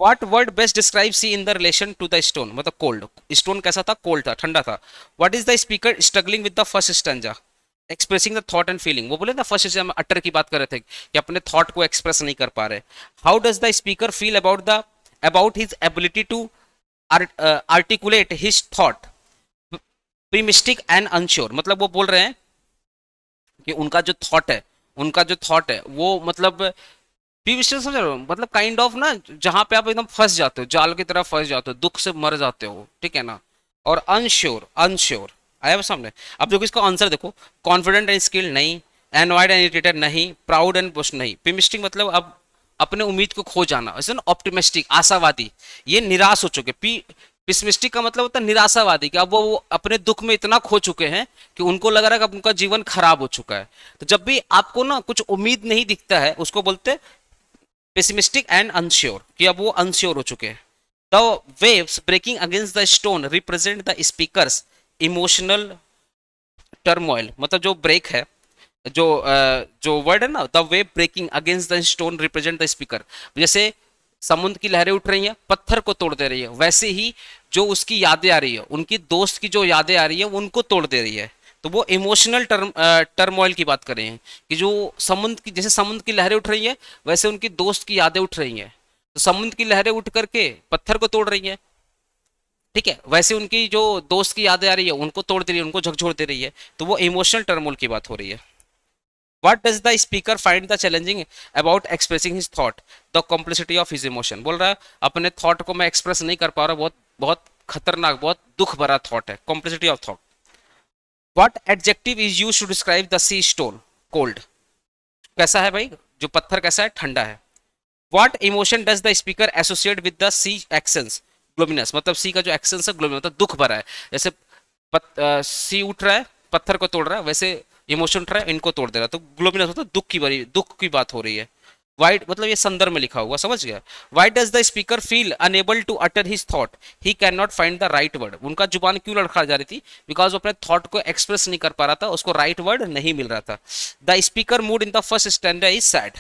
What word best describe sea in the relation to the stone? मतलब कोल्ड। स्टोन कैसा था? कोल्ड था, ठंडा था। What is the speaker struggling with the first stanza? Expressing the thought and feeling. वो बोले ना फर्स्ट स्टेंजा में अटर की बात कर रहे थे कि अपने थॉट को एक्सप्रेस नहीं कर पा रहे। How does the speaker feel about his ability to articulate his thought प्रीमिस्टिक एंड अनश्योर? मतलब वो बोल रहे हैं कि उनका जो थॉट है, उनका जो थॉट है वो मतलब प्रीमिस्टिक, समझ रहे हो? मतलब काइंड ऑफ ना, जहां पे आप एकदम फंस जाते हो, जाल की तरह फंस जाते हो, दुख से मर जाते हो, ठीक है ना। और अनश्योर, अनश्योर आया बस सामने। अब देखो इसका आंसर देखो, कॉन्फिडेंट एंड स्किल नहीं, एनवाइड एंड इरिटेटेड नहीं, प्राउड एंड पुश नहीं। प्रीमिस्टिक मतलब अब अपने उम्मीद को खो जाना, ऐसे ना। ऑप्टिमिस्टिक आशावादी, ये निराश हो चुके। पिस्मिस्टिक का मतलब होता है निराशावादी, कि अब वो अपने दुख में इतना खो चुके हैं कि उनको लग रहा है कि अब उनका जीवन खराब हो चुका है। तो जब भी आपको ना कुछ उम्मीद नहीं दिखता है, उसको बोलते हैं पेसिमिस्टिक एंड अनश्योर, कि अब वो अनश्योर हो चुके हैं। The waves breaking against the stone represent the speaker's emotional turmoil. मतलब जो ब्रेक है, जो वर्ड है ना, the wave breaking against the stone represent the speaker. जैसे समुद्र की लहरें उठ रही हैं, पत्थर को तोड़ दे रही है, वैसे ही जो उसकी यादें आ रही है, उनकी दोस्त की जो यादें आ रही है, उनको तोड़ दे रही है। तो वो इमोशनल टर्मोइल की बात कर रहे हैं कि जो समुद्र की, जैसे समुद्र की लहरें उठ रही है, वैसे उनकी दोस्त की यादें उठ रही हैं। तो समुद्र की लहरें उठ करके पत्थर को तोड़ रही हैं, ठीक है, वैसे उनकी जो दोस्त की यादें आ रही है उनको तोड़ दे रही है, उनको झकझोर दे रही है। तो वो इमोशनल टर्मोइल की बात हो रही है। What does the speaker find the challenging about expressing his thought? The complexity of his emotion। बोल रहा है अपने थॉट को मैं एक्सप्रेस नहीं कर पा रहा, बहुत बहुत खतरनाक, बहुत दुख भरा थॉट है, complexity of thought. What adjective is used to describe the sea stone? Cold। कैसा है भाई? जो पत्थर कैसा है? ठंडा है। What emotion does the speaker associate with the sea actions? Gloominess। मतलब सी का जो एक्शंस है, ग्लोमिनस मतलब दुख भरा है। जैसे सी उठ रहा है, पत्थर को तोड़ रहा है, वैसे इमोशन उठ रहा है, इनको तोड़ दे रहा है। तो ग्लोमिनस मतलब दुख की बड़ी, दुख की बात हो रही है। वाइट मतलब ये संदर्भ में लिखा हुआ, समझ गया? Why does the speaker feel unable to utter his thought? He can not find the right word. उनका जुबान क्यों लड़खड़ा जा रही थी? बिकॉज वो अपने थॉट को एक्सप्रेस नहीं कर पा रहा था, उसको राइट वर्ड नहीं मिल रहा था। The speaker mood in the first standard is sad.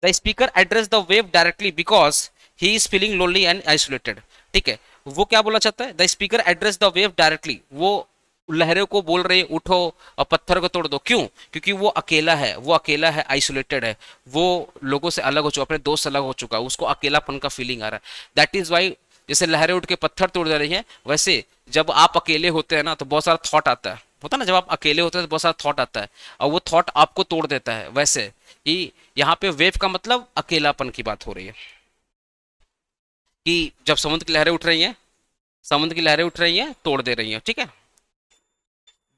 The speaker address the wave directly because he is feeling lonely and isolated. ठीक है, वो क्या बोला चाहता है? The speaker address the wave directly, वो लहरों को बोल रहे उठो और पत्थर को तोड़ दो। क्यों? क्योंकि वो अकेला है, वो अकेला है, आइसोलेटेड है, वो लोगों से अलग हो चुका, अपने दोस्त से अलग हो चुका है, उसको अकेलापन का फीलिंग आ रहा है। दैट इज वाई जैसे लहरें उठ के पत्थर तोड़ दे रही हैं, वैसे जब आप अकेले होते हैं ना, तो बहुत सारा थॉट आता है, होता ना, जब आप अकेले होते हैं तो बहुत सारा थॉट आता है, और वो थॉट आपको तोड़ देता है। वैसे कि यहाँ पे वेव का मतलब अकेलापन की बात हो रही है, कि जब समुद्र की लहरें उठ रही हैं, समुद्र की लहरें उठ रही हैं, तोड़ दे रही हैं। ठीक है।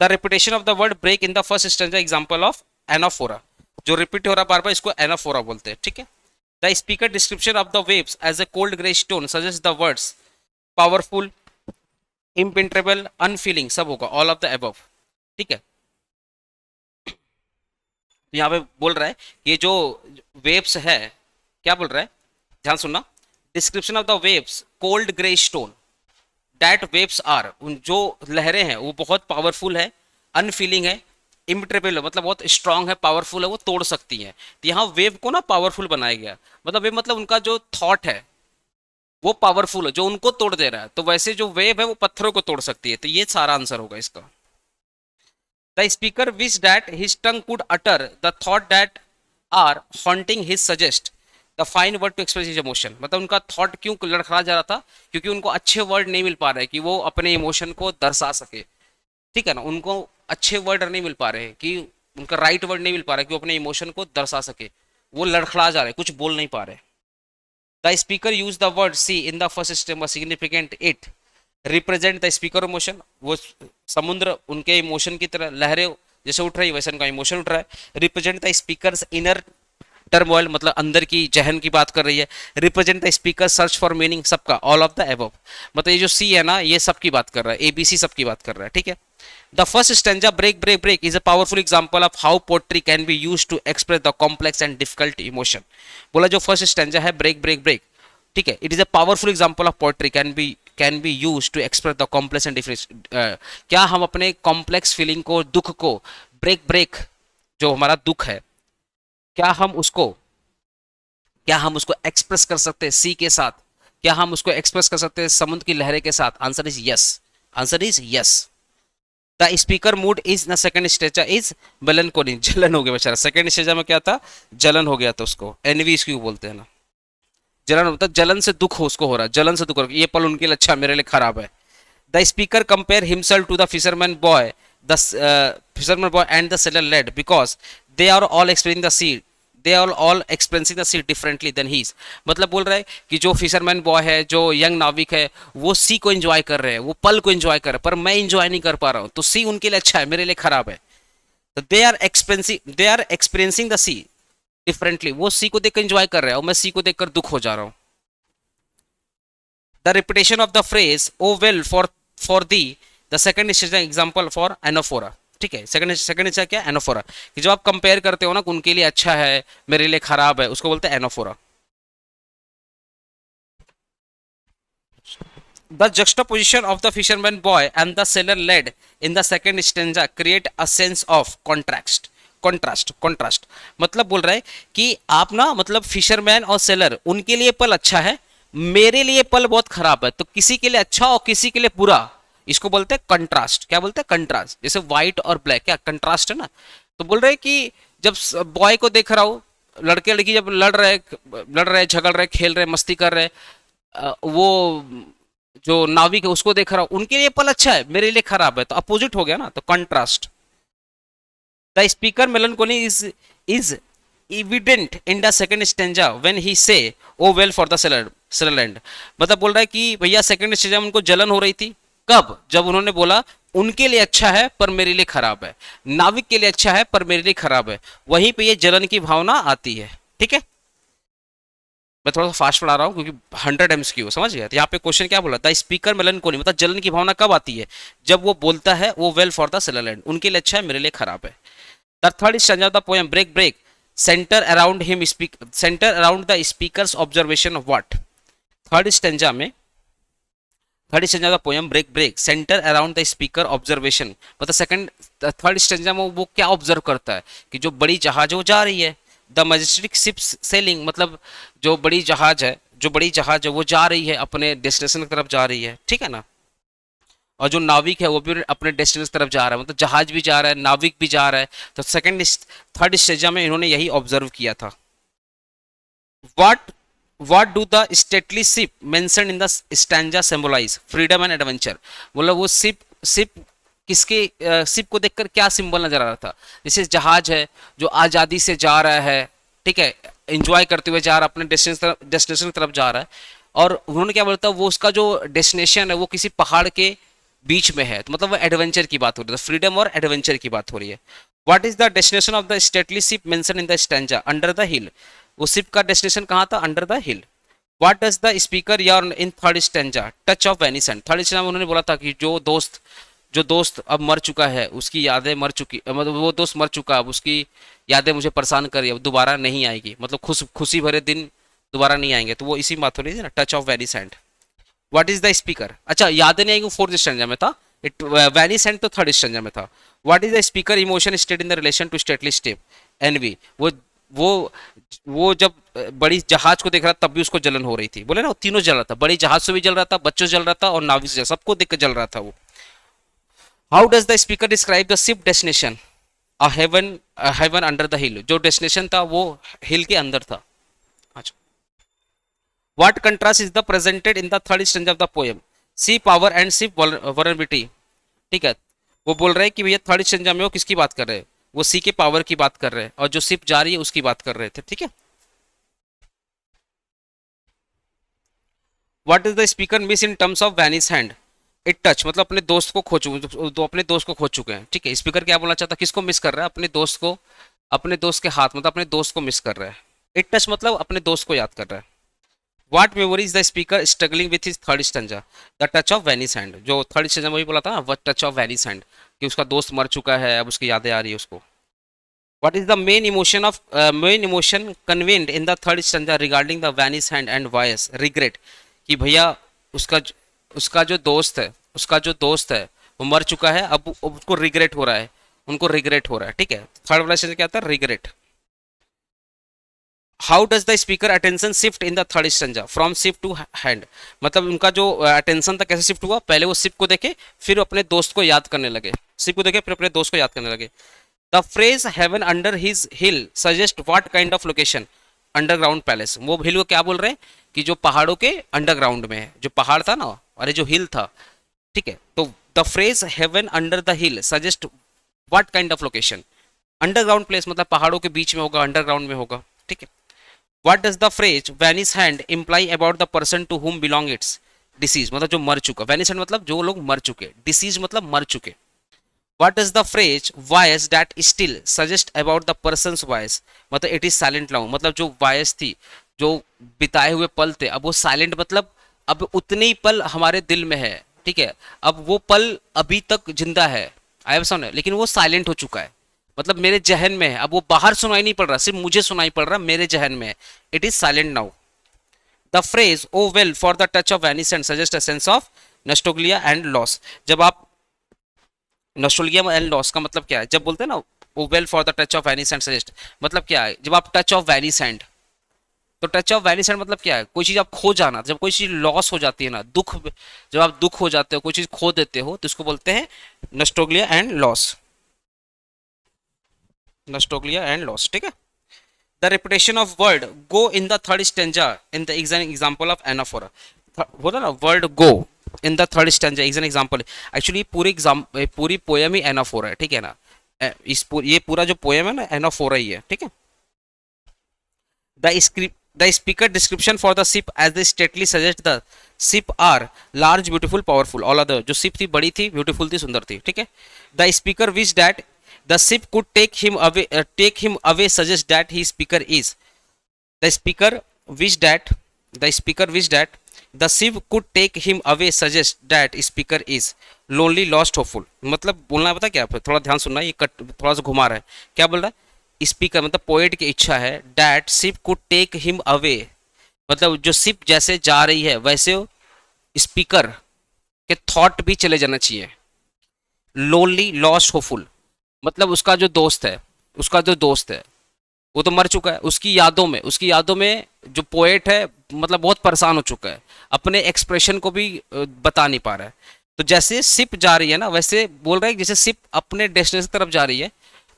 The repetition of the word break in the first stanza example of anaphora, जो रिपीट हो रहा बार बार इसको एनाफोरा बोलते हैं, ठीक है। The speaker description of the waves as a cold grey stone suggest the words powerful, impenetrable, unfeeling, सब होगा, ऑल ऑफ द अबव, ठीक है। तो यहाँ पे बोल रहा है ये जो वेव्स है, क्या बोल रहा है, ध्यान सुनना, description of the waves cold grey stone, that waves are, उन जो लहरें हैं वो बहुत पावरफुल है, अनफीलिंग है, इम्ट्रेबल मतलब बहुत स्ट्रांग है, पावरफुल है, वो तोड़ सकती हैं। तो यहाँ वेव को ना पावरफुल बनाया गया, मतलब वेव मतलब उनका जो थॉट है वो पावरफुल है, जो उनको तोड़ दे रहा है। तो वैसे जो वेव है वो पत्थरों को तोड़ सकती है। तो ये सारा आंसर होगा इसका। The speaker wish that his tongue could utter the thought that are haunting his suggest the fine word to express his emotion, मतलब उनका थॉट क्यों लड़खड़ा जा रहा था, क्योंकि उनको अच्छे वर्ड नहीं मिल पा रहे कि वो अपने इमोशन को दर्शा सके, ठीक है ना, उनको अच्छे वर्ड नहीं मिल पा रहे हैं कि उनका राइट वर्ड नहीं मिल पा रहा है कि वो अपने इमोशन को दर्शा सके, वो लड़खड़ा जा रहे हैं, कुछ बोल नहीं पा रहे। The speaker use the word sea in the first stem significant it represent the speaker emotion, वो समुद्र उनके इमोशन की तरह लहरें जैसे उठ रही वैसे उनका इमोशन उठ रहा है। Represent the speaker inner turmoil, मतलब अंदर की जहन की बात कर रही है। Represent the speaker search for meaning, सबका, ऑल ऑफ द अबव, मतलब ये जो सी है ना ये सब की बात कर रहा है, एबीसी सब की बात कर रहा है, ठीक है। The first stanza break break break is a powerful example of how poetry can be used to express the complex and difficult emotion. बोला जो फर्स्ट स्टैंजा है ब्रेक ब्रेक ब्रेक, ठीक है, it is a powerful example of poetry can be use to express the complex and different, क्या हम अपने complex feeling को, दुख को, ब्रेक ब्रेक जो हमारा दुख है, क्या हम उसको एक्सप्रेस कर सकते हैं सी के साथ, क्या हम उसको एक्सप्रेस कर सकते हैं समुद्र की लहरें के साथ? Answer is yes, answer is yes. The speaker mood is न सेकंड स्टेज इज मेलनकोली, जलन हो गया बेचारा, सेकंड स्टेज में क्या था, जलन हो गया था उसको, एनवी इसको बोलते हैं ना, जलन होता है, जलन से दुख हो उसको हो रहा है, जलन से दुख हो रहा है, ये पल उनके लिए अच्छा मेरे लिए खराब है। The speaker compare himself to the fisherman boy, the fisherman boy and the sailor lad because they are all experiencing the sea, they are all experiencing the sea differently than his, मतलब बोल रहा है कि जो fisherman boy है, जो young नाविक है, वो सी को एंजॉय कर रहे हैं, वो पल को एंजॉय कर रहे हैं, पर मैं एंजॉय नहीं कर पा रहा हूँ, तो सी उनके लिए अच्छा है, मेरे लिए खराब है। तो they are experiencing the sea differently, वो सी को देखकर एंजॉय कर रहे हैं और मैं सी को देखकर दुख हो जा रहा हूँ। The repetition of the phrase O well for the the second stage example for anaphora, ठीक है, सेकंड स्टेज क्या, एनाफोरा, कि जब आप कंपेयर करते हो ना, उनके लिए अच्छा है मेरे लिए खराब है, उसको बोलते हैं anaphora. The juxtaposition of the fisherman boy and the sailor led in the second stanza create a sense of contrast, मतलब बोल रहा है कि आप ना, मतलब फिशरमैन और सेलर उनके लिए पल अच्छा है, मेरे लिए पल बहुत खराब है, तो किसी के लिए अच्छा और किसी के लिए बुरा, इसको बोलते हैं कंट्रास्ट। क्या बोलते हैं, कंट्रास्ट, जैसे व्हाइट और ब्लैक, क्या कंट्रास्ट है ना। तो बोल रहे हैं कि जब बॉय को देख रहा हूं, लड़के लड़की जब लड़ रहे झगड़ रहे, खेल रहे, मस्ती कर रहे, वो जो नाविक है उसको देख रहा हूं, उनके लिए पल अच्छा है, मेरे लिए खराब है, तो अपोजिट हो गया ना, तो contrast. The speaker melancholy is evident in the second stanza when he say oh well for the Sutherland, मतलब बोल रहा है कि भैया सेकंड स्टेंजा में उनको जलन हो रही थी, कब, जब उन्होंने बोला उनके लिए अच्छा है पर मेरे लिए खराब है, नाविक के लिए अच्छा है पर मेरे लिए खराब है, वहीं पे ये जलन की भावना आती है, ठीक है। मैं थोड़ा सा फास्ट पढ़ा रहा हूँ क्योंकि 100 MCQ समझ गया। तो यहाँ पे क्वेश्चन क्या बोला, द स्पीकर मेलनकोली, मतलब जलन की भावना कब आती है, जब वो बोलता है वो वेल फॉर द Sutherland, उनके लिए अच्छा है मेरे लिए खराब है। The third stanza of the poem break break center around the speaker's observation of what, third stanza में, थर्ड स्टेंजा का poem break break center around the speaker observation, मतलब सेकंड थर्ड स्टेंजा में वो क्या ऑब्जर्व करता है कि जो बड़ी जहाज वो जा रही है, द मैजेस्टिक शिप्स सेलिंग, मतलब जो बड़ी जहाज है वो जा रही है, अपने डेस्टिनेशन की तरफ जा रही है, ठीक है ना, और जो नाविक है वो भी अपने डेस्टिनेशन की तरफ जा रहा है, मतलब जहाज भी जा रहा है, नाविक भी जा रहा है। तो थर्ड स्टेज में इन्होंने यही ऑब्जर्व किया था। What do the stately ship mention in the stanza symbolize, freedom and adventure, मतलब वो शिप किसके, शिप को देखकर क्या सिंबल नजर आ रहा था, जैसे जहाज है जो आज़ादी से जा रहा है, ठीक है, एंजॉय करते हुए जा रहा है, अपने डेस्टिनेशन की तरफ जा रहा है, और उन्होंने क्या बोलता, वो उसका जो डेस्टिनेशन है वो किसी पहाड़ के बीच में है, तो मतलब वो एडवेंचर की बात हो रही है, फ्रीडम और एडवेंचर की बात हो रही है। What is the destination of the stately ship mention in the stanza, under the हिल। वो शिप का डेस्टिनेशन कहाँ था, under the hill. What does the speaker yarn in third stanza, touch of venison. Third stanza में उन्होंने बोला था कि जो दोस्त अब मर चुका है, उसकी यादें मर चुकी, मतलब वो दोस्त मर चुका, अब उसकी यादें मुझे परेशान कर रही है, अब दोबारा नहीं आएगी, मतलब खुशी भरे दिन दोबारा नहीं आएंगे, तो वो इसी बात हो रही है ना, टच ऑफ वेनी hand. What is the speaker, अच्छा यादें नहीं आएंगी, फोर्थ स्टैंजा में था, इट वेनी सैंड तो थर्ड स्टैंजा में था। What is the speaker emotion state in the relation to stately step, एनवी। वो वो जब बड़ी जहाज को देख रहा था तब भी उसको जलन हो रही थी, बोले ना वो तीनों जल रहा था, बड़ी जहाज से भी जल रहा था, बच्चों से जल रहा था और नाविक से, सबको देख कर जल रहा था वो। How does the speaker describe the ship destination, haven under the hill, जो डेस्टिनेशन था वो हिल के अंदर था। अच्छा, what contrast is the presented in the third stanza of the poem, sea power and sea vulnerability. ठीक है, वो बोल रहे हैं कि भैया थर्ड स्टेंज में वो किसकी बात कर रहे हैं, वो सी के पावर की बात कर रहे हैं, और जो शिप जा रही है उसकी बात कर रहे थे। ठीक है, what is the speaker miss in terms of Venice hand, it touch, मतलब अपने दोस्त को खो चुके, तो अपने दोस्त को खो चुके हैं। ठीक है, स्पीकर क्या बोलना चाहता है, किसको मिस कर रहा है, अपने दोस्त को, अपने दोस्त के हाथ, मतलब अपने दोस्त को मिस कर रहा है। इट टच मतलब अपने दोस्त को याद कर रहा है। What memory is the speaker struggling with his third stanza, the touch of Venice hand, जो थर्ड स्टंजा वही बोला था ना, वह टच ऑफ वैनिस हैंड, कि उसका दोस्त मर चुका है, अब उसकी यादें आ रही है उसको। What is the main emotion convened in the third stanza regarding the Venice hand and voice, regret, कि भैया उसका उसका जो दोस्त है, उसका जो दोस्त है वो मर चुका है, अब उसको रिग्रेट हो रहा है, उनको रिग्रेट हो रहा है। ठीक है, थर्ड वाला सेंटेंस क्या आता है, regret. How does the speaker attention shift in the third stanza from ship to hand, मतलब उनका जो अटेंशन था कैसे शिफ्ट हुआ, पहले वो शिप को देखे फिर अपने दोस्त को याद करने लगे, शिप को देखे फिर अपने दोस्त को याद करने लगे। The phrase haven under his hill suggest what kind of location, underground palace, वो हिल को क्या बोल रहे हैं कि जो पहाड़ों के अंडरग्राउंड में है, जो पहाड़ था ना, अरे जो हिल था। ठीक है, तो the phrase haven under the hill suggest what kind of location, underground place, मतलब पहाड़ों के बीच में होगा, अंडरग्राउंड में होगा। ठीक है, what does the phrase vanish hand imply about the person to whom belong its disease, मतलब जो मर चुका, वैनिस हैंड मतलब जो लोग मर चुके, डिसीज मतलब मर चुके। What does the phrase voice that still suggest about the person voice, मतलब इट इज साइलेंट नाउ, मतलब जो वॉयस थी, जो बिताए हुए पल थे, अब वो साइलेंट, मतलब अब उतने ही पल हमारे दिल में है। ठीक है, अब वो पल अभी तक जिंदा है, आई सुन, लेकिन वो साइलेंट हो चुका है, मतलब मेरे जहन में है, अब वो बाहर सुनाई नहीं पड़ रहा, सिर्फ मुझे सुनाई पड़ रहा, मेरे जहन में है, it is silent now. The phrase O well for the touch of vanish and suggest a sense of nostalgia and loss, जब आप नस्टोल्गिया एंड लॉस का मतलब क्या है, जब बोलते हैं ना O well for the touch of vanish and suggest, मतलब क्या है, जब आप टच ऑफ वैनिस एंड, तो टच ऑफ वैनिस एंड मतलब क्या है, कोई चीज आप खो जाना, जब कोई चीज लॉस हो जाती है ना, दुख, जब आप दुख हो जाते हो, कोई चीज खो देते हो, तो इसको बोलते हैं नस्टोग्लिया एंड लॉस, नस्टोग्लिया एंड लॉस। ठीक है, the reputation of word go in the third stanza in the example of anaphora, बोला ना word go in the third stanza is an example, actually पूरी पोयम ही एनाफोरा है। ठीक है ना, ये पूरा जो पोयम है ना एनाफोरा ही है। ठीक है, the speaker description for the ship as the stately suggest the ship are large beautiful powerful all other, जो ship थी बड़ी थी, beautiful थी, सुंदर थी। ठीक है, the speaker wish that the ship could take him away suggest that he speaker is, the speaker wish that the ship could take him away suggest that speaker is lonely lost hopeful, मतलब बोलना पता क्या, थोड़ा ध्यान सुनना, ये cut थोड़ा सा घुमा रहा है, क्या बोल रहा है, स्पीकर मतलब पोएट की इच्छा है, that ship could take him away, मतलब जो शिप जैसे जा रही है वैसे स्पीकर के थॉट भी चले जाना चाहिए। लोनली लॉस्ट होपफुल, मतलब उसका जो दोस्त है वो तो मर चुका है, उसकी यादों में जो पोएट है मतलब बहुत परेशान हो चुका है, अपने एक्सप्रेशन को भी बता नहीं पा रहा है। तो जैसे शिप जा रही है ना, वैसे बोल रहा है जैसे शिप अपने डेस्टिनेशन की तरफ जा रही है,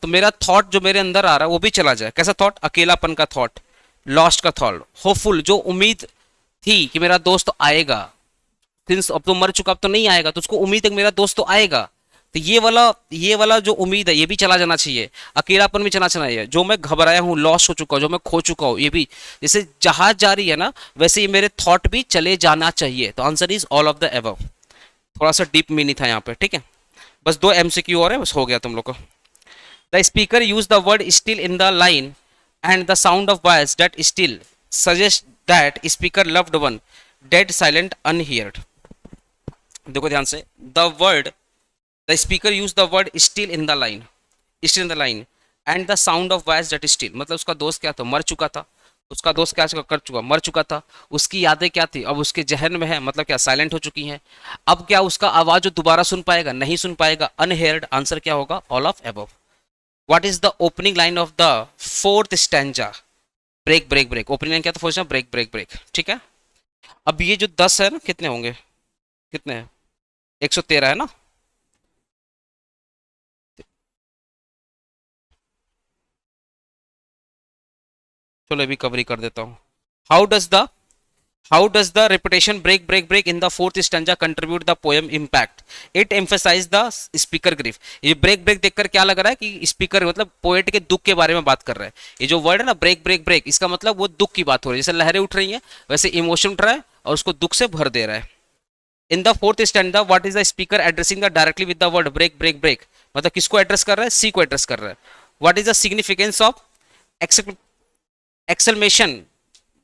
तो मेरा थॉट जो मेरे अंदर आ रहा है वो भी चला जाए, कैसा थॉट, अकेलापन का थॉट, लॉस्ट का थॉट, होपफुल जो उम्मीद थी कि मेरा दोस्त आएगा, सिंस अब तो मर चुका, अब तो नहीं आएगा, तो उसको उम्मीद है कि मेरा दोस्त तो आएगा, तो ये वाला जो उम्मीद है ये भी चला जाना चाहिए, अकेलापन भी चला चाहिए, जो मैं घबराया हूँ, लॉस हो चुका हूँ, जो मैं खो चुका हूँ, ये भी, जैसे जहाज जा रही है ना वैसे ये मेरे थॉट भी चले जाना चाहिए। तो answer is all of the above. थोड़ा सा डीप मीनिंग था यहाँ पे, ठीक है। बस 2 एमसीक्यू और है, बस हो गया तुम लोग को। The speaker use the word still in the line and the sound of voice that still suggest that speaker loved one dead silent unheard. देखो ध्यान से, the speaker use the word still in the line, still in the line and the sound of voice that still, मतलब उसका दोस्त क्या था, मर चुका था। उसका दोस्त क्या कर चुका, मर चुका था। उसकी यादें क्या थी, अब उसके जहन में है, मतलब क्या, साइलेंट हो चुकी हैं। अब क्या उसका आवाज जो दोबारा सुन पाएगा, नहीं सुन पाएगा, अनहेयर्ड। आंसर क्या होगा, all of above. What is the opening line of the fourth stanza, break break break. Opening line क्या था फोर्थ, ब्रेक ब्रेक ब्रेक, ठीक है। अब ये जो 10 है ना, कितने होंगे, कितने हैं, 113 है ना। चलो अभी कवरी कर देता हूँ। How does the How does the repetition break break break in the fourth stanza contribute the poem impact? It emphasize the speaker grief. ये break break देखकर क्या लग रहा है कि स्पीकर मतलब पोएट के दुख के बारे में बात कर रहा है। ये जो वर्ड है ना ब्रेक ब्रेक ब्रेक, इसका मतलब वो दुख की बात हो रही है। जैसे लहरें उठ रही हैं वैसे इमोशन उठ रहा है और उसको दुख से भर दे रहा है। In the fourth stanza what is the speaker addressing the directly with the word break break break, मतलब किसको एड्रेस कर रहा है, सी को एड्रेस कर रहा है। What is the significance of exclamation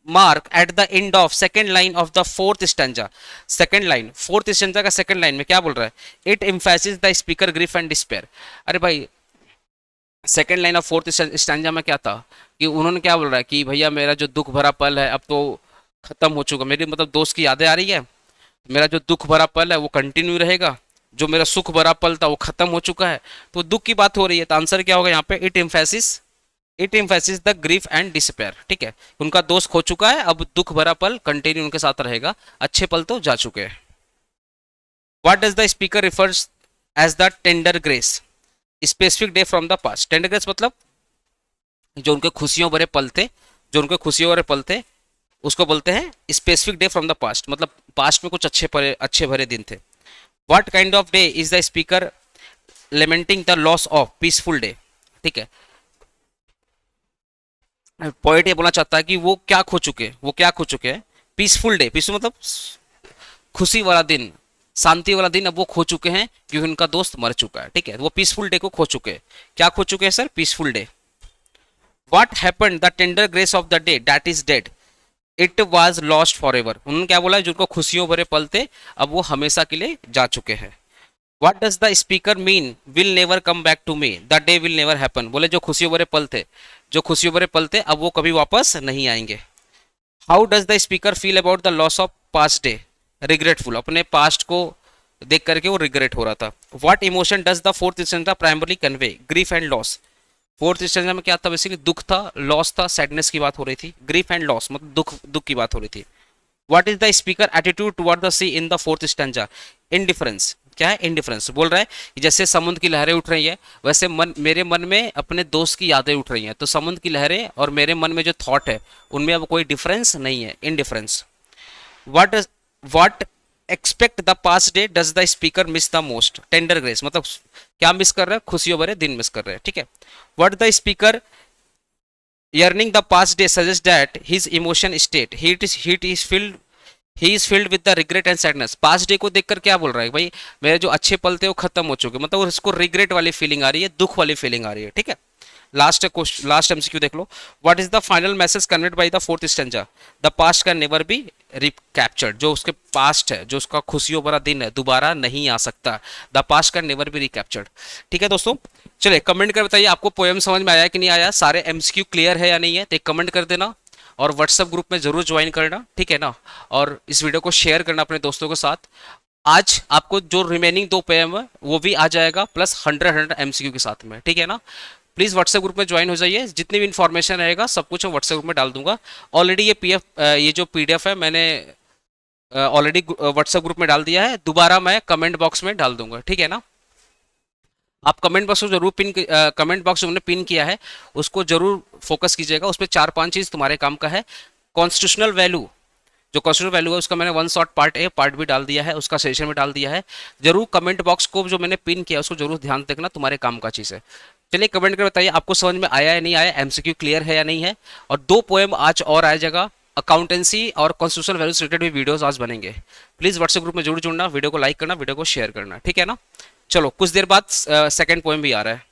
mark at the end of second line of the fourth stanza. Second line, fourth stanza का सेकेंड लाइन में क्या बोल रहा है, it emphasis the speaker grief and despair. अरे भाई second line of fourth stanza में क्या था कि उन्होंने क्या बोल रहा है कि भैया मेरा जो दुख भरा पल है अब तो खत्म हो चुका, मेरी मतलब दोस्त की यादें आ रही है, मेरा जो दुख भरा पल है वो कंटिन्यू रहेगा, जो मेरा सुख भरा पल था वो खत्म हो चुका है। तो दुख की बात हो रही है, तो आंसर क्या होगा यहाँ पे, it emphasis the grief and despair, ठीक है। उनका दोस्त खो चुका है, अब दुख भरा पल कंटिन्यू उनके साथ रहेगा, अच्छे पल तो जा चुके हैं। What does the speaker refers as the tender grace, specific day from the past. Tender grace मतलब जो उनके खुशियों भरे पल थे, जो उनके खुशियों भरे पल थे उसको बोलते हैं specific day from the past, मतलब पास्ट में कुछ अच्छे भरे दिन थे। What kind of day is the speaker lamenting the loss of peaceful day, ठीक है। पोएट ये बोलना चाहता है कि वो क्या खो चुके, वो क्या खो चुके हैं, पीसफुल डे, पीसफुल मतलब खुशी वाला दिन, शांति वाला दिन अब वो खो चुके हैं क्योंकि उनका दोस्त मर चुका है, ठीक है। वो पीसफुल डे को खो चुके हैं। क्या खो चुके हैं sir, peaceful day. What happened the tender grace of the day that is dead, it was lost for ever. उन्होंने क्या बोला, जिनको खुशियों भरे पल थे अब वो हमेशा के लिए जा चुके हैं। What does the speaker mean will never come back to me, the day will never happen. बोले जो खुशियों भरे पल थे, जो खुशियों भरे पल थे अब वो कभी वापस नहीं आएंगे। How does the speaker feel about the loss of past day, regretful, अपने पास्ट को देख करके वो रिग्रेट हो रहा था। What emotion does the fourth stanza primarily convey, grief and loss. Fourth stanza में क्या था, बेसिकली दुख था, लॉस था, सैडनेस की बात हो रही थी। ग्रीफ एंड लॉस मतलब दुख की बात हो रही थी। What is the speaker attitude toward the sea in the fourth stanza, indifference. क्या है, इनडिफरेंस। बोल रहा है कि जैसे समुद्र की लहरें उठ रही है वैसे मेरे मन में अपने दोस्त की यादें उठ रही हैं, तो समुद्र की लहरें और मेरे मन में जो थॉट है उनमें अब कोई डिफरेंस नहीं है, indifference. What expect the past day does the speaker miss the most, tender grace मतलब क्या मिस कर रहे हैं, खुशियों भरे दिन मिस कर रहे हैं, ठीक है। What the speaker yearning the past day suggests that his emotion state he is filled with the regret and sadness। Past day को देखकर क्या बोल रहा है भाई, मेरे जो अच्छे पल थे वो खत्म हो चुके, मतलब उसको रिग्रेट वाली फीलिंग आ रही है, दुख वाली फीलिंग आ रही है, ठीक है। लास्ट एमसीक्यू देख लो। What is the final message conveyed by the fourth stanza, the past can never be recaptured. जो उसके पास्ट है, जो उसका खुशियों भरा दिन है, दोबारा नहीं आ सकता। The past can never be recaptured, ठीक है दोस्तों। चलिए कमेंट कर बताइए आपको पोएम समझ में आया कि नहीं आया, सारे एमसीक्यू क्लियर है या नहीं है, तो एक कमेंट कर देना और व्हाट्सएप ग्रुप में जरूर ज्वाइन करना, ठीक है ना। और इस वीडियो को शेयर करना अपने दोस्तों के साथ। आज आपको जो रिमेनिंग 2 पोएम है वो भी आ जाएगा प्लस 100 एमसीक्यू के साथ में, ठीक है ना। प्लीज़ व्हाट्सएप ग्रुप में ज्वाइन हो जाइए, जितनी भी इन्फॉर्मेशन रहेगा सब कुछ मैं व्हाट्सएप ग्रुप में डाल दूंगा। ऑलरेडी ये जो पीडीएफ है मैंने ऑलरेडी व्हाट्सएप ग्रुप में डाल दिया है, दोबारा मैं कमेंट बॉक्स में डाल दूंगा, ठीक है ना। आप कमेंट बॉक्स को जरूर कमेंट बॉक्स जो हमने पिन किया है उसको जरूर फोकस कीजिएगा, उस पर 4-5 चीज़ तुम्हारे काम का है। कॉन्स्टिट्यूशनल वैल्यू, जो कॉन्स्टिट्यूशनल वैल्यू है उसका मैंने 1 शॉट पार्ट ए पार्ट भी डाल दिया है, उसका सेशन में डाल दिया है। जरूर कमेंट बॉक्स को जो मैंने पिन किया उसको जरूर ध्यान देखना, तुम्हारे काम का चीज़ है। चलिए कमेंट कर बताइए आपको समझ में आया या नहीं आया, एमसीक्यू क्लियर है या नहीं है। और 2 पोएम आज और आ जाएगा, अकाउंटेंसी और कॉन्स्टिट्यूशनल वैल्यूज रिलेटेड भी वीडियोस आज बनेंगे। प्लीज व्हाट्सएप ग्रुप में जरूर जुड़ना, वीडियो को लाइक करना, वीडियो को शेयर करना, ठीक है ना। चलो कुछ देर बाद सेकंड पोएम भी आ रहा है।